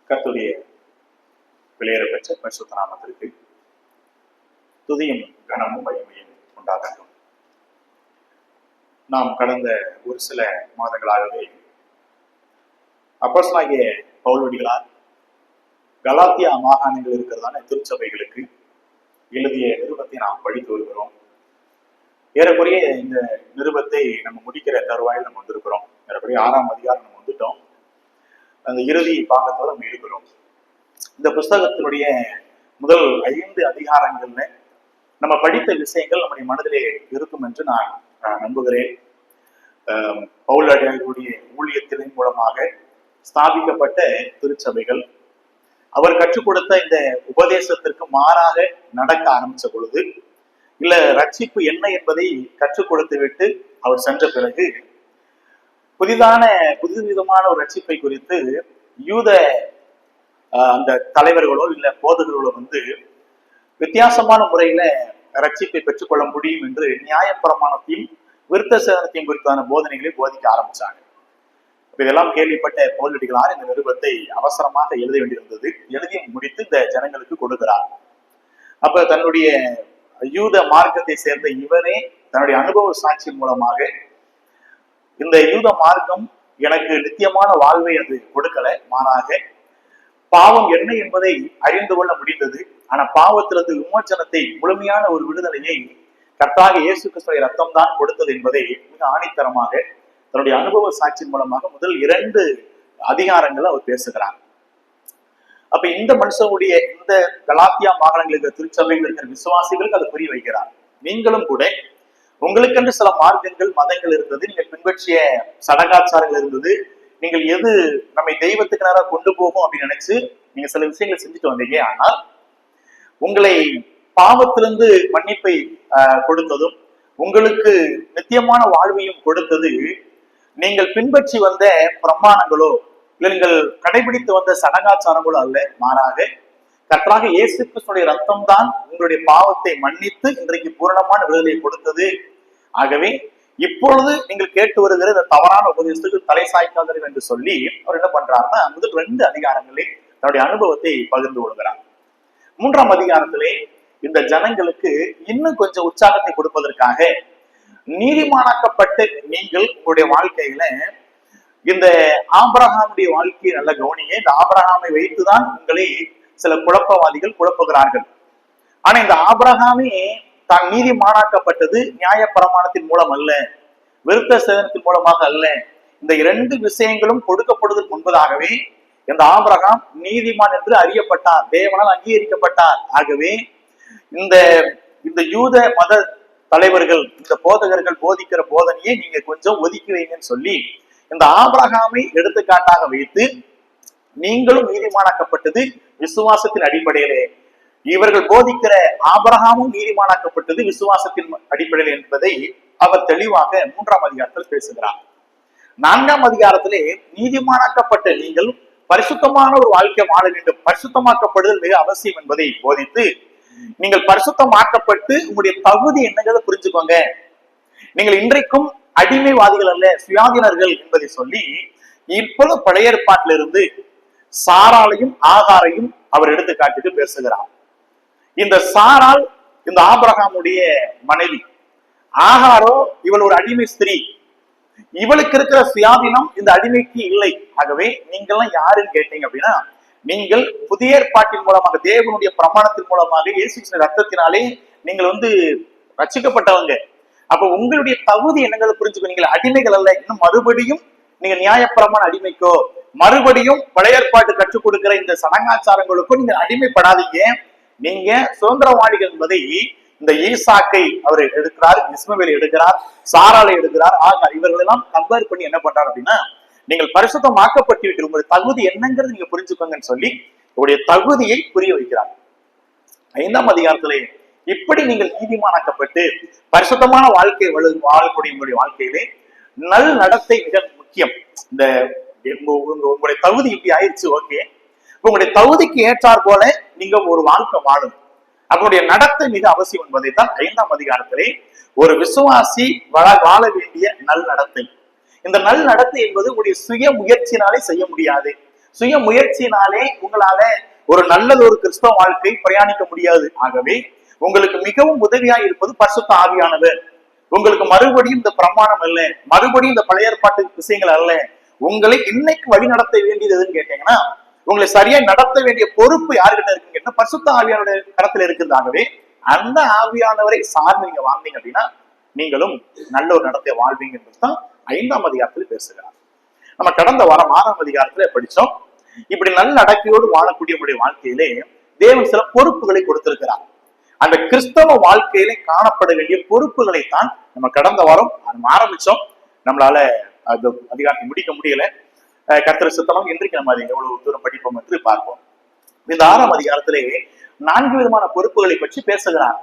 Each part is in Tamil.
கர்த்தருடைய வெளியேறப்பெற்ற பரிசுத்த நாமத்திற்கு துதியும் கனமும் மகிமையும் உண்டாகட்டும். நாம் கடந்த ஒரு சில மாதங்களாகவே அப்போஸ்தலனாகிய பவுலடிகளார் கலாத்தியா மாகாணங்கள் இருக்கிறதான திருச்சபைகளுக்கு எழுதிய நிருபத்தை நாம் படித்து வருகிறோம். ஏறக்குறைய இந்த நிருபத்தை நம்ம முடிக்கிற தருவாயில் நம்ம வந்திருக்கிறோம். ஏறக்குறைய 6ஆம் அதிகாரம் நம்ம வந்துட்டோம். அந்த இறுதி பாகத்தோடு நம்ம இருக்கிறோம். இந்த புஸ்தகத்தினுடைய முதல் 5 அதிகாரங்கள்ல நம்ம படித்த விஷயங்கள் நம்முடைய மனதிலே இருக்கும் என்று நான் நம்புகிறேன். பவுலடிகளுடைய ஊழியத்தின் மூலமாக ஸ்தாபிக்கப்பட்ட திருச்சபைகள் அவர் கற்றுக் கொடுத்த இந்த உபதேசத்திற்கு மாறாக நடக்க ஆரம்பிச்ச பொழுது, இல்ல ரட்சிப்பு என்ன என்பதை கற்றுக் கொடுத்து விட்டு அவர் சென்ற பிறகு புதுவிதமான ஒரு ரட்சிப்பை குறித்து யூத அந்த தலைவர்களோ இல்ல போதகர்களோ வித்தியாசமான முறையில ரட்சிப்பை பெற்றுக்கொள்ள முடியும் என்று நியாயப்பிரமாணத்தையும் விருத்த சேதனத்தையும் குறித்தான போதனைகளை போதிக்க ஆரம்பிச்சாங்க. இதெல்லாம் கேள்விப்பட்ட பவுலடிகளார் இந்த நிருபத்தை அவசரமாக எழுத வேண்டியிருந்தது. எழுதி முடித்து இந்த ஜனங்களுக்கு கொடுக்கிறார். அப்ப தன்னுடைய யூத மார்க்கத்தை சேர்ந்த இவரே தன்னுடைய அனுபவ சாட்சியின் மூலமாக இந்த யூத மார்க்கம் எனக்கு நித்தியமான வாழ்வை அது கொடுக்கல, மாறாக பாவம் என்ன என்பதை அறிந்து கொள்ள முடிந்தது. ஆனா பாவத்திலிருந்து விமோச்சனத்தை, முழுமையான ஒரு விடுதலையை கர்த்தராகிய இயேசு கிறிஸ்துவின் ரத்தம் தான் கொடுத்தது என்பதை மிக ஆணித்தரமாக தன்னுடைய அனுபவ சாட்சியின் மூலமாக முதல் 2 அதிகாரங்களை அவர் பேசுகிறார். அப்ப இந்த மனுஷனுடைய இந்த கலாத்தியா மாகாணங்கள் இருக்கிற திருச்சபைகள் இருக்கிற விசுவாசிகளுக்கு அதை புரிய வைக்கிறார். நீங்களும் கூட உங்களுக்கென்று சில மார்க்கங்கள், மதங்கள் இருந்தது, நீங்கள் பின்பற்றிய சடங்காச்சாரங்கள் இருந்தது, நீங்கள் எது நம்மை தெய்வத்துக்கு நேராக கொண்டு போகும் அப்படின்னு நினைச்சு நீங்க சில விஷயங்களை செஞ்சுட்டு வந்தீங்க. ஆனால் உங்களை பாவத்திலிருந்து மன்னிப்பை கொடுத்ததும் உங்களுக்கு நித்தியமான வாழ்வையும் கொடுத்தது நீங்கள் பின்பற்றி வந்த பிரமாணங்களோ இல்ல நீங்கள் கடைபிடித்து வந்த சடங்காச்சாரங்களோ அல்ல, மாறாக கர்த்தராகிய இயேசு கிறிஸ்துவின் ரத்தம் தான் உங்களுடைய பாவத்தை மன்னித்து இன்றைக்கு பூரணமான விடுதலையை கொடுத்தது. ஆகவே இப்பொழுது நீங்கள் கேட்டு வருகிற இந்த தவறான உபதேசத்துக்கு தலை சாய்க்காதீர்கள் என்று சொல்லி அவர் என்ன பண்றாருன்னா முதல் 2 அதிகாரங்களே தன்னுடைய அனுபவத்தை பகிர்ந்து கொள்கிறார். 3ஆம் அதிகாரத்திலே இந்த ஜனங்களுக்கு இன்னும் கொஞ்சம் உற்சாகத்தை கொடுப்பதற்காக நீதிமானாக்கப்பட்டு நீங்கள் உங்களுடைய வாழ்க்கையில இந்த ஆபிரகாமுடைய வாழ்க்கையை நல்ல கவனிங்க. இந்த ஆபிரகாமை வைத்துதான் உங்களை சில குழப்பவாதிகள் குழப்புகிறார்கள். ஆனா இந்த ஆபிரகாமே தான் நீதிமானாக்கப்பட்டது நியாய பிரமாணத்தின் மூலம் அல்ல, விருத்த சேதனத்தின் மூலமாக அல்ல. இந்த 2 விஷயங்களும் கொடுக்கப்படுவதற்கு முன்பதாகவே இந்த ஆபிரகாம் நீதிமான் என்று அறியப்பட்டார், தேவனால் அங்கீகரிக்கப்பட்டார். ஆகவே இந்த யூத மத தலைவர்கள், இந்த போதகர்கள் போதிக்கிற போதனையை நீங்க கொஞ்சம் ஒதுக்கி வைங்கன்னு சொல்லி இந்த ஆபிரகாமை எடுத்துக்காட்டாக வைத்து நீங்களும் நீதிமானாக்கப்பட்டது விசுவாசத்தின் அடிப்படையிலே, இவர்கள் போதிக்கிற ஆபிரகாமும் நீதிமானாக்கப்பட்டது விசுவாசத்தின் அடிப்படையில் என்பதை அவர் தெளிவாக 3ஆம் அதிகாரத்தில் பேசுகிறார். 4ஆம் அதிகாரத்திலே நீதிமானாக்கப்பட்ட நீங்கள் பரிசுத்தமான ஒரு வாழ்க்கை வாழ வேண்டும், பரிசுத்தமாக்கப்படுதல் மிக அவசியம் என்பதை போதித்து நீங்கள் பரிசுத்தமாக்கப்பட்டு உங்களுடைய தகுதி என்னங்கிறத புரிஞ்சுக்கோங்க, நீங்கள் இன்றைக்கும் அடிமைவாதிகள் அல்ல, சுயாதீனர்கள் என்பதை சொல்லி இப்பொழுது பழைய ஏற்பாட்டிலிருந்து சாராளையும் ஆகாரையும் அவர் எடுத்துக்காட்டுக்கு பேசுகிறார். இந்த சாராள் இந்த ஆபிரகாமுடைய மனைவி, ஆகாரோ இவள் ஒரு அடிமை ஸ்திரீ, இவளுக்கு இருக்கிற சுயாதீனம் இந்த அடிமைக்கு இல்லை. ஆகவே நீங்கள்லாம் யாருன்னு கேட்டீங்க அப்படின்னா நீங்கள் புதிய ஏற்பாட்டின் மூலமாக, தேவனுடைய பிரமாணத்தின் மூலமாக, இயேசு ரத்தத்தினாலே நீங்கள் ரட்சிக்கப்பட்டவங்க. அப்ப உங்களுடைய தகுதி என்னங்களை புரிஞ்சுக்கோ, நீங்கள் அடிமைகள் அல்ல. இன்னும் மறுபடியும் நீங்க நியாயப்பிரமாண அடிமைக்கோ மறுபடியும் பழைய ஏற்பாட்டு கற்றுக் கொடுக்கிற இந்த சடங்காச்சாரங்களுக்கோ நீங்க அடிமைப்படாதீங்க. நீங்க சுதந்திரவாதிகள் என்பதை இந்த ஈசாக்கை அவர் எடுக்கிறார், இஸ்மவேலை எடுக்கிறார், சாராளை எடுக்கிறார், ஆகார், இவர்கள் எல்லாம் கம்பேர் பண்ணி என்ன பண்றாரு அப்படின்னா நீங்கள் பரிசுத்தமாக்கப்பட்டு விட்டு உங்களுடைய தகுதி என்னங்கிறது நீங்க புரிஞ்சுக்கோங்கன்னு சொல்லி உங்களுடைய தகுதியை புரிய வைக்கிறார். 5ஆம் அதிகாரத்திலே இப்படி நீங்கள் நீதிமானாக்கப்பட்டு பரிசுத்தமான வாழ்க்கை வாழக்கூடிய உங்களுடைய வாழ்க்கையிலே நல் நடத்தை மிக முக்கியம். இந்த உங்களுடைய தகுதி இப்படி ஆயிடுச்சு, ஓகே, உங்களுடைய தகுதிக்கு ஏற்றார் போல நீங்க ஒரு வாழ்க்கை வாழும், அவனுடைய நடத்தை மிக அவசியம் என்பதை தான் 5ஆம் அதிகாரத்திலே ஒரு விசுவாசி வாழ வேண்டிய நல் நடத்தை. இந்த நல் நடத்தை என்பது உங்களுடைய சுய முயற்சினாலே செய்ய முடியாது. சுய முயற்சினாலே உங்களால ஒரு நல்லது ஒரு கிறிஸ்தவ வாழ்க்கை பிரயாணிக்க முடியாது. ஆகவே உங்களுக்கு மிகவும் உதவியா இருப்பது பரிசுத்த ஆவியானவர். உங்களுக்கு மறுபடியும் இந்த பிரமாணம் அல்ல, மறுபடியும் இந்த பழைய ஏற்பாட்டு விஷயங்கள் அல்ல, உங்களை இன்னைக்கு வழி நடத்த வேண்டியது எதுன்னு கேட்டீங்கன்னா, உங்களை சரியா நடத்த வேண்டிய பொறுப்பு யாருக்கிட்ட இருக்குன்னு கேட்டா பரிசுத்த ஆவியானுடைய கரத்துல இருக்கிறதாகவே அந்த ஆவியானவரை சார்ந்து நீங்க வாழ்ந்தீங்க அப்படின்னா நீங்களும் நல்ல ஒரு நடத்தை வாழ்வீங்க என்பதுதான் 5ஆம் அதிகாரத்தில் பேசுகிறார். நம்ம கடந்த வாரம் 6ஆம் அதிகாரத்துல படிச்சோம். இப்படி நல்ல நடக்கையோடு வாழக்கூடிய உங்களுடைய வாழ்க்கையிலே தேவன் சில பொறுப்புகளை கொடுத்திருக்கிறார். அந்த கிறிஸ்தவ வாழ்க்கையிலே காணப்பட வேண்டிய பொறுப்புகளை தான் நம்ம கடந்த வாரம் ஆரம்பிச்சோம். நம்மளால அது அதிகாரத்தை முடிக்க முடியல. கர்த்தர் சித்தம் இன்றைக்கு நம்ம அதை எவ்வளவு தூரம் படிப்போம் என்று பார்ப்போம். இந்த 6ஆம் அதிகாரத்திலே 4 விதமான பொறுப்புகளை பற்றி பேசுகிறார்.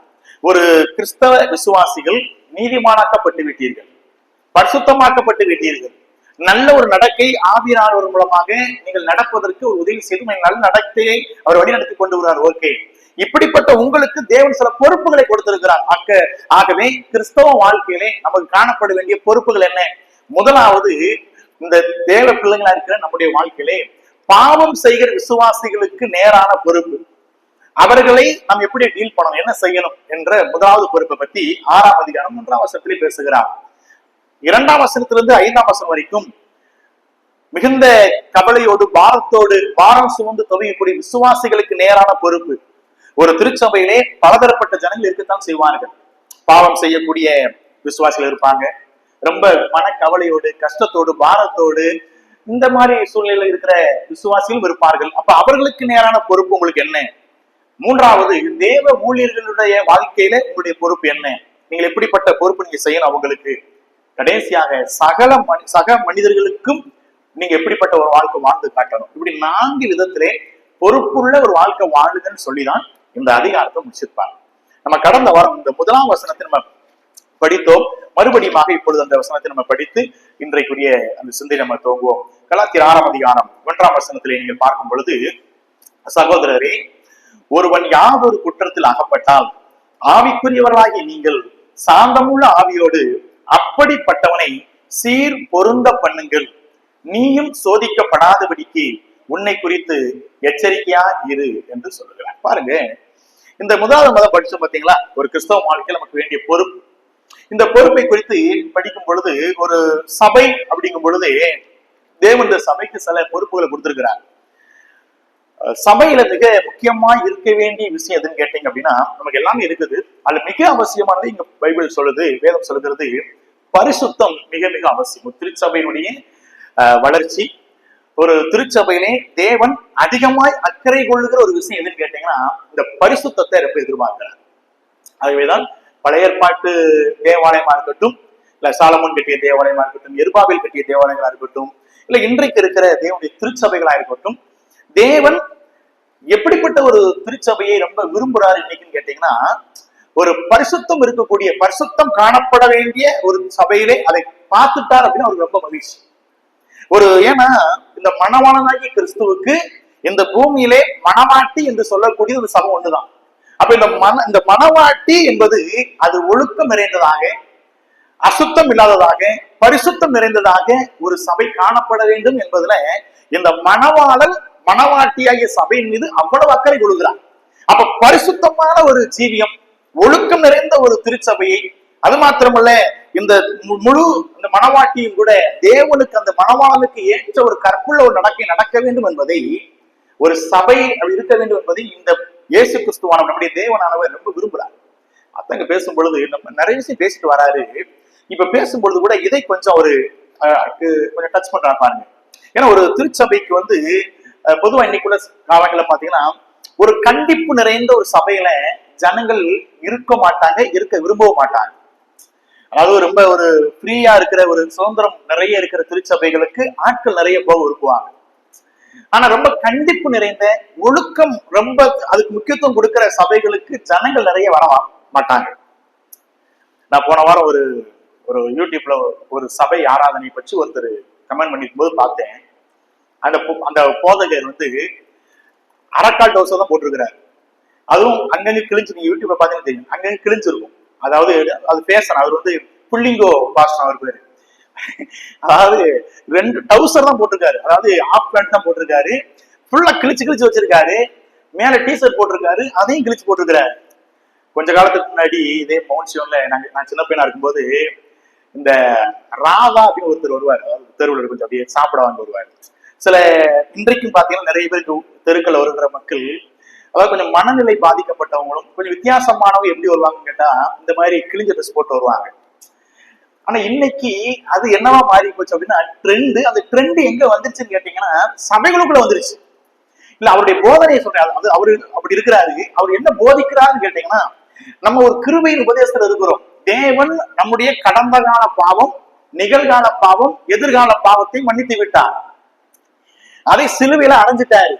ஒரு கிறிஸ்தவ விசுவாசிகள் நீதிமானாக்கப்பட்டு விட்டீர்கள், பரிசுத்தமாக்கப்பட்டு விட்டீர்கள், நல்ல ஒரு நடக்கை ஆவியானவர் மூலமாக நீங்கள் நடப்பதற்கு ஒரு உதவி செய்து நல்ல நடத்தையை அவர் வழிநடத்தி கொண்டு வருகிறார். ஓகே, இப்படிப்பட்ட உங்களுக்கு தேவன் சில பொறுப்புகளை கொடுத்திருக்கிறார். ஆகவே கிறிஸ்தவ வாழ்க்கையிலே நமக்கு காணப்பட வேண்டிய பொறுப்புகள் என்ன? முதலாவது, இந்த தேவ பிள்ளைகளா இருக்கிற நம்முடைய வாழ்க்கையிலே பாவம் செய்கிற விசுவாசிகளுக்கு நேரான பொறுப்பு. அவர்களை நாம் எப்படி டீல் பண்ணணும், என்ன செய்யணும் என்ற முதலாவது பொறுப்பை பத்தி 6ஆம் அதிகாரம் 1ஆம் வசனத்திலே பேசுகிறார். 2ஆம் வசனத்திலிருந்து 5ஆம் வசனம் வரைக்கும் மிகுந்த கவலையோடு பாரத்தோடு பாரம் சுமந்து துவையக்கூடிய விசுவாசிகளுக்கு நேரான பொறுப்பு. ஒரு திருச்சபையிலே பலதரப்பட்ட ஜனங்கள் இருக்கத்தான் செய்வார்கள். பாவம் செய்யக்கூடிய விசுவாசிகள் இருப்பாங்க, ரொம்ப மனக்கவலையோடு கஷ்டத்தோடு பாரத்தோடு இந்த மாதிரி சூழ்நிலையில் இருக்கிற விசுவாசிகளும் இருப்பார்கள். அப்ப அவர்களுக்கு நேரான பொறுப்பு உங்களுக்கு என்ன? 3வது, தேவ ஊழியர்களுடைய வாழ்க்கையில உங்களுடைய பொறுப்பு என்ன? நீங்கள் எப்படிப்பட்ட பொறுப்பு நீங்க செய்யணும் அவங்களுக்கு? கடைசியாக சக மனிதர்களுக்கும் நீங்க எப்படிப்பட்ட ஒரு வாழ்க்கை வாழ்ந்து காட்டணும். இப்படி 4 விதத்திலே பொறுப்புள்ள ஒரு வாழ்க்கை வாழுங்கன்னு சொல்லிதான் இந்த அதிகாரத்தை முடிச்சிருப்பாங்க. நம்ம கடந்த வாரம் இந்த 1ஆம் வசனத்தை நம்ம படித்தோம். மறுபடியும் இப்பொழுது அந்த வசனத்தை நம்ம படித்து இன்றைக்குரிய அந்த சிந்தை நம்ம துவங்குவோம். கலாத்தியர் 6ஆம் அதிகாரம் 1ஆம் வசனத்திலே நீங்கள் பார்க்கும் பொழுது, சகோதரரே, ஒருவன் யாதொரு குற்றத்தில் அகப்பட்டால் ஆவிக்குரியவர்களாகிய நீங்கள் சாந்தமுள்ள ஆவியோடு அப்படிப்பட்டவனை சீர் பொருந்த பண்ணுங்கள், நீயும் சோதிக்கப்படாதபடிக்கு உன்னை குறித்து எச்சரிக்கையா இரு என்று சொல்லுகிறார். பாருங்க, இந்த முதல் படிச்சோம் பாத்தீங்களா, ஒரு கிறிஸ்தவ வாழ்க்கையில் நமக்கு வேண்டிய பொறுப்பு. இந்த பொறுப்பை குறித்து படிக்கும் பொழுது, ஒரு சபை அப்படிங்கும் பொழுதே தேவன் இந்த சபைக்கு சில பொறுப்புகளை கொடுத்திருக்கிறார். சபையில மிக முக்கியமா இருக்க வேண்டிய விஷயம் எதுன்னு கேட்டீங்க அப்படின்னா, நமக்கு எல்லாமே இருக்குது. அதுல மிக அவசியமானது இங்க பைபிள் சொல்லுது, வேதம் சொல்லுகிறது, பரிசுத்தம் மிக மிக அவசியம். திருச்சபையினுடைய வளர்ச்சி, ஒரு திருச்சபையிலே தேவன் அதிகமாய் அக்கறை கொள்ளுகிற ஒரு விஷயம் எதுன்னு கேட்டீங்கன்னா, இந்த பரிசுத்தத்தை ரொம்ப எதிர்பார்க்கிறார். ஆகவேதான் பழைய ஏற்பாட்டு தேவாலயமா இருக்கட்டும், இல்ல சாலமோன் கட்டிய தேவாலயமா இருக்கட்டும், எருபாபேல் கட்டிய தேவாலயங்களா இருக்கட்டும், இல்ல இன்றைக்கு இருக்கிற தேவனுடைய திருச்சபைகளா இருக்கட்டும், தேவன் எப்படிப்பட்ட ஒரு திருச்சபையை ரொம்ப விரும்புறாரு இன்னைக்குன்னு கேட்டீங்கன்னா, ஒரு பரிசுத்தம் இருக்கக்கூடிய, பரிசுத்தம் காணப்பட வேண்டிய ஒரு சபையிலே அதை பார்த்துட்டார் அப்படின்னு அவருக்கு ரொம்ப மகிழ்ச்சி. ஏன்னா இந்த மணவாளனாகிய கிறிஸ்துவுக்கு இந்த பூமியிலே மணவாட்டி என்று சொல்லக்கூடிய ஒரு சபை ஒண்ணுதான். அப்ப இந்த மணவாட்டி என்பது அது ஒழுக்கம் நிறைந்ததாக, அசுத்தம் இல்லாததாக, பரிசுத்தம் நிறைந்ததாக ஒரு சபை காணப்பட வேண்டும் என்பதுல இந்த மணவாட்டியாகிய சபையின் மீது அவ்வளவு அக்கறை கொள்கிறார். அப்ப பரிசுத்தமான ஒரு ஜீவியம், ஒழுக்கம் நிறைந்த ஒரு திருச்சபையை, அது மாத்திரமல்ல இந்த முழு இந்த மணவாட்டியும் கூட தேவனுக்கு, அந்த மணவாளனுக்கு ஏற்ற ஒரு கற்புள்ள ஒரு நடக்கை நடக்க வேண்டும் என்பதை, ஒரு சபை இருக்க வேண்டும் என்பதை இந்த இயேசு கிறிஸ்துவான நம்முடைய தேவனானவர் ரொம்ப விரும்புறார். அத்தங்க பேசும் பொழுது நம்ம நிறைய விஷயம் பேசிட்டு வராரு. இப்ப பேசும்பொழுது கூட இதை கொஞ்சம் கொஞ்சம் டச் பண்றாரு பாருங்க. ஏன்னா ஒரு திருச்சபைக்கு பொதுவா இன்னைக்குள்ள காலங்களை பாத்தீங்கன்னா, ஒரு கண்டிப்பு நிறைந்த ஒரு சபையில ஜனங்கள் இருக்க மாட்டாங்க, இருக்க விரும்பவும் மாட்டாங்க. அதாவது ரொம்ப ஒரு ஃப்ரீயா இருக்கிற, ஒரு சுதந்திரம் நிறைய இருக்கிற திருச்சபைகளுக்கு ஆட்கள் நிறைய போக விரும்புவாங்க. ஆனா ரொம்ப கண்டிப்பு நிறைந்த, ஒழுக்கம் ரொம்ப அதுக்கு முக்கியத்துவம் கொடுக்கிற சபைகளுக்கு ஜனங்கள் நிறைய வர மாட்டாங்க. நான் போன வாரம் ஒரு யூடியூப்ல ஒரு சபை ஆராதனை பற்றி ஒருத்தர் கமெண்ட் பண்ணிக்கும் போது பார்த்தேன். அந்த போதகர் அரக்கால் டவுசர் தான் போட்டிருக்கிறாரு. அதுவும் அங்கங்க கிழிஞ்சு, நீங்க யூடியூப்ல பாத்தீங்கன்னா தெரியும், அங்கங்க கிழிஞ்சிருக்கும். அதாவது அது பேசணும். அவர் புள்ளிங்கோ பாஸ்டர் அவர் பேரு. அதாவது 2 டவுசர் தான் போட்டிருக்காரு, அதாவது ஆஃப் பேண்ட் தான் போட்டிருக்காரு, ஃபுல்லா கிழிச்சு கிழிச்சு வச்சிருக்காரு, மேல டிஷர்ட் போட்டிருக்காரு, அதையும் கிழிச்சு போட்டிருக்காரு. கொஞ்ச காலத்துக்கு முன்னாடி இதே மவுண்ட் சிவன்ல நான் சின்ன பையனா இருக்கும்போது இந்த ராவா அப்படின்னு ஒருத்தர் வருவார், அதாவது தெருவில் கொஞ்சம் அப்படியே சாப்பிட வாங்க வருவார். சில இன்றைக்கும் பாத்தீங்கன்னா நிறைய பேருக்கு தெருக்கள் வருகிற மக்கள், அதாவது கொஞ்சம் மனநிலை பாதிக்கப்பட்டவங்களும் கொஞ்சம் வித்தியாசமானவங்க எப்படி வருவாங்கன்னு கேட்டா இந்த மாதிரி கிழிஞ்ச ட்ரெஸ் போட்டு வருவாங்க. ஆனா இன்னைக்கு அது என்னவா மாறி போச்சு அப்படின்னா ட்ரெண்ட். அந்த ட்ரெண்ட் எங்க வந்துருச்சுன்னு கேட்டீங்கன்னா சபைகளுக்குள்ள வந்துருச்சு. இல்ல அவருடைய போதனையை சொல்றேன், அது அவரு அப்படி இருக்கிறாரு. அவர் என்ன போதிக்கிறாருன்னு கேட்டீங்கன்னா, நம்ம ஒரு கிருபையின் உபதேசத்துல இருக்கிறோம். தேவன் நம்முடைய கடந்த கால பாவம், நிகழ்கால பாவம், எதிர்கால பாவத்தை மன்னித்து விட்டார். அதை சிலுவையில அடைஞ்சிட்டாரு.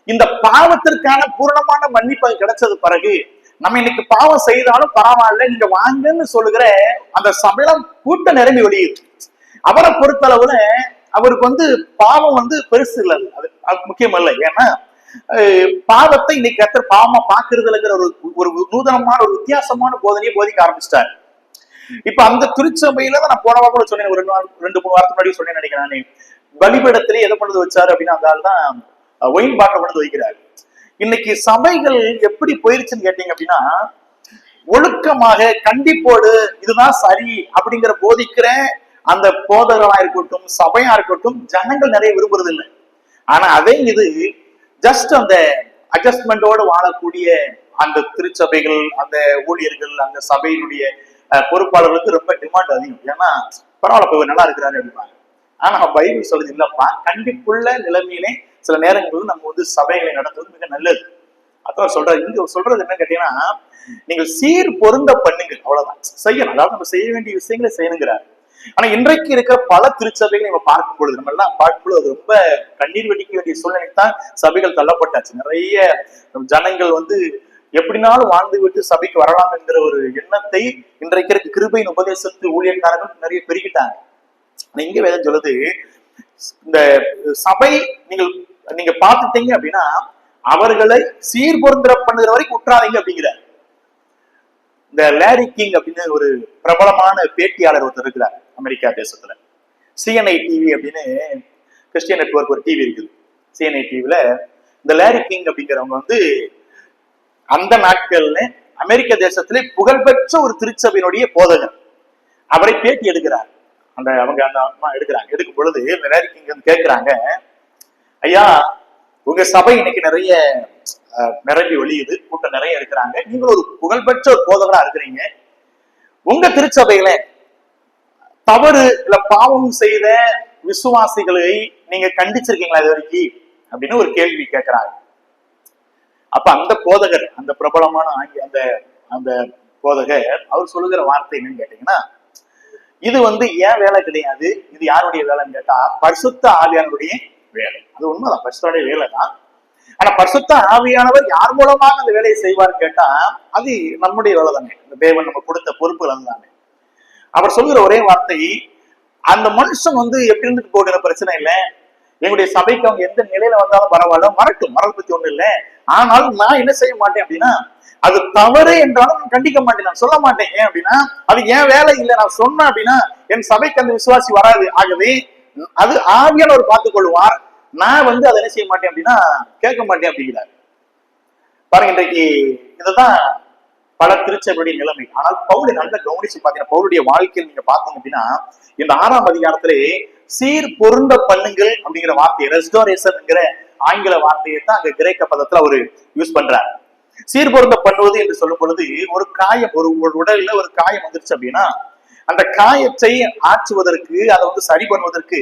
இந்த பாவத்திற்கான பூரணமான மன்னிப்பு கிடைச்சது பிறகு நம்ம இன்னைக்கு பாவம் செய்தாலும் பரவாயில்ல, நீங்க வாங்கன்னு சொல்லுகிற அந்த சபையில கூட்ட நிரம்பி வெளியுது. அவரை பொறுத்தளவுல அவருக்கு பாவம் பெருசு இல்லை, அது முக்கியம் இல்லை. ஏன்னா பாவத்தை இன்னைக்கு கர்த்தர் பாவமா பாக்குறதுலங்கிற ஒரு நூதனமான ஒரு வித்தியாசமான போதனையை போதிக்க ஆரம்பிச்சிட்டாரு. இப்ப அந்த திருச்சபையில தான் நான் போன வாரம் கூட சொன்னேன், ஒரு 2-3 வாரத்துக்கு முன்னாடி சொன்னேன்னு நினைக்கிறேன். பலிபீடத்திலே எதை கொண்டு வச்சாரு அப்படின்னா அந்த ஆள் தான் ஒயின் பாட்டில் கொண்டு வைக்கிறாரு. இன்னைக்கு சபைகள் எப்படி போயிருச்சுன்னு கேட்டீங்க அப்படின்னா, ஒழுக்கமாக கண்டிப்போடு இதுதான் சரி அப்படிங்கிற போதிக்கிற அந்த போதகர்களா இருக்கட்டும், சபையா இருக்கட்டும், ஜனங்கள் நிறைய விரும்புறது இல்லை. ஆனா அதே இது ஜஸ்ட் அந்த அட்ஜஸ்ட்மெண்டோடு வாழக்கூடிய அந்த திருச்சபைகள், அந்த ஊழியர்கள், அந்த சபையினுடைய பொறுப்பாளர்களுக்கு ரொம்ப டிமாண்ட் அதிகம். ஏன்னா பரவாயில்ல போய் நல்லா இருக்கிறாரு அப்படின்னாங்க. ஆனா பைபிள் சொல்றது இல்லப்பா, கண்டிப்புள்ள நிலைமையிலே சில நேரங்களில் நம்ம சபைகளை நடத்துவது மிக நல்லது. அதான் சொல்றாரு. இங்க சொல்றது என்ன கேட்டீங்கன்னா, நீங்கள் சீர் பொருந்த பண்ணுங்க, அவ்வளவுதான் செய்யணும். அதாவது நம்ம செய்ய வேண்டிய விஷயங்களை செய்யணுங்கிறார். ஆனா இன்றைக்கு இருக்கிற பல திருச்சபைகளை நம்ம பார்க்கும் பொழுது, நம்ம எல்லாம் பார்க்கும் பொழுது அது ரொம்ப கண்ணீர் வெடிக்க வேண்டிய சூழ்நிலை தான் சபைகள் தள்ளப்பட்டாச்சு. நிறைய ஜனங்கள் எப்படினாலும் வாழ்ந்து விட்டு சபைக்கு வரலாம் என்கிற ஒரு எண்ணத்தை இன்றைக்கு இருக்க கிருபையின் உபதேசத்து ஊழியக்காரர்கள் நிறைய பெருகிட்டாங்க. இங்க வேதம் சொல்லுது, இந்த சபை நீங்க பார்த்துட்டீங்க அப்படின்னா அவர்களை சீர் பொருந்திர பண்ணுகிற வரைக்கும் உற்றாதீங்க அப்படிங்கிறார். இந்த லேரி கிங் அப்படின்னு ஒரு பிரபலமான பேட்டியாளர் ஒருத்தர் இருக்கிறார் அமெரிக்கா தேசத்துல. சிஎன்ஐ டிவி அப்படின்னு கிறிஸ்டியன் நெட்வொர்க் ஒரு டிவி இருக்குது. சிஎன்ஐ டிவில இந்த லேரி கிங் அப்படிங்கிறவங்க அந்த நாட்கள்ல அமெரிக்க தேசத்திலே புகழ்பெற்ற ஒரு திருச்சபையினுடைய போதகர். அவரை பேட்டி எடுக்கிறார். அவங்க அந்த அம்மா எடுக்கிறாங்க. எடுக்கும் பொழுது இந்த லேரி கிங் கேட்கிறாங்க, ஐயா உங்க சபை இன்னைக்கு நிறைய நிரம்பி ஒழியுது, கூட்டம் நிறைய இருக்கிறாங்க, நீங்களும் ஒரு புகழ்பெற்ற ஒரு போதகரா இருக்கிறீங்க, உங்க திருச்சபையில தவறு இல்ல பாவம் செய்த விசுவாசிகளை நீங்க கண்டிச்சிருக்கீங்களா இது வரைக்கும் அப்படின்னு ஒரு கேள்வி கேட்கிறாங்க. அப்ப அந்த போதகர், அந்த பிரபலமான அந்த அந்த போதகர் அவர் சொல்லுகிற வார்த்தை என்னன்னு கேட்டீங்கன்னா, இது ஏன் வேலை கிடையாது, இது யாருடைய வேலைன்னு கேட்டா பரிசுத்த ஆவியானவருடைய வேலை. அது உண்மைதான், பரிசுத்தோடைய வேலை தான். ஆனா பரிசுத்த ஆவியானவர் யார் மூலமாக அந்த வேலையை செய்வார்னு கேட்டா அது நம்முடைய வேலை தானே, இந்த தேவன் நம்ம கொடுத்த பொறுப்புகள் தானே. அவர் சொல்கிற ஒரே வார்த்தை, அந்த மனுஷன் எப்படி இருந்துட்டு போகிற பிரச்சனை இல்லை, எங்களுடைய சபைக்கு அவங்க எந்த நிலையில வந்தாலும் பரவாயில்ல, வரட்டும், வரதை பத்தி ஒண்ணு இல்லை. ஆனாலும் நான் என்ன செய்ய மாட்டேன் அப்படின்னா, அது தவறு என்றாலும் நான் கண்டிக்க மாட்டேன், நான் சொல்ல மாட்டேன். ஏன் அப்படின்னா அது ஏன் வேலை இல்லை, நான் சொன்னேன் அப்படின்னா என் சபைக்கு அந்த விசுவாசி வராது. ஆகவே அது ஆவியானவர் பார்த்துக் கொள்வார், நான் அதை என்ன செய்ய மாட்டேன் அப்படின்னா கேட்க மாட்டேன் அப்படிங்கிறார். பாருங்க, இன்றைக்கு இதுதான் பல திருச்சபையுடைய நிலைமை. ஆனால் பவுலை நல்ல கவனிச்சு பாத்தீங்கன்னா, பவுலுடைய வாழ்க்கையில் நீங்க பார்த்தீங்க அப்படின்னா இந்த 6ஆம் அதிகாரத்திலே சீர் பொருந்த பண்ணுங்கள் அப்படிங்கிற வார்த்தையை, ரெஸ்டோரேஷன்ங்கிற ஆங்கில வார்த்தையை தான் அங்க கிரேக்க பதத்துல அவரு யூஸ் பண்றாரு. சீர் பொருந்த பண்ணுவது என்று சொல்லும் பொழுது, ஒரு காயம், ஒரு உடல்ல ஒரு காயம் வந்துருச்சு அப்படின்னா அந்த காயத்தை ஆற்றுவதற்கு, அதை சரி பண்ணுவதற்கு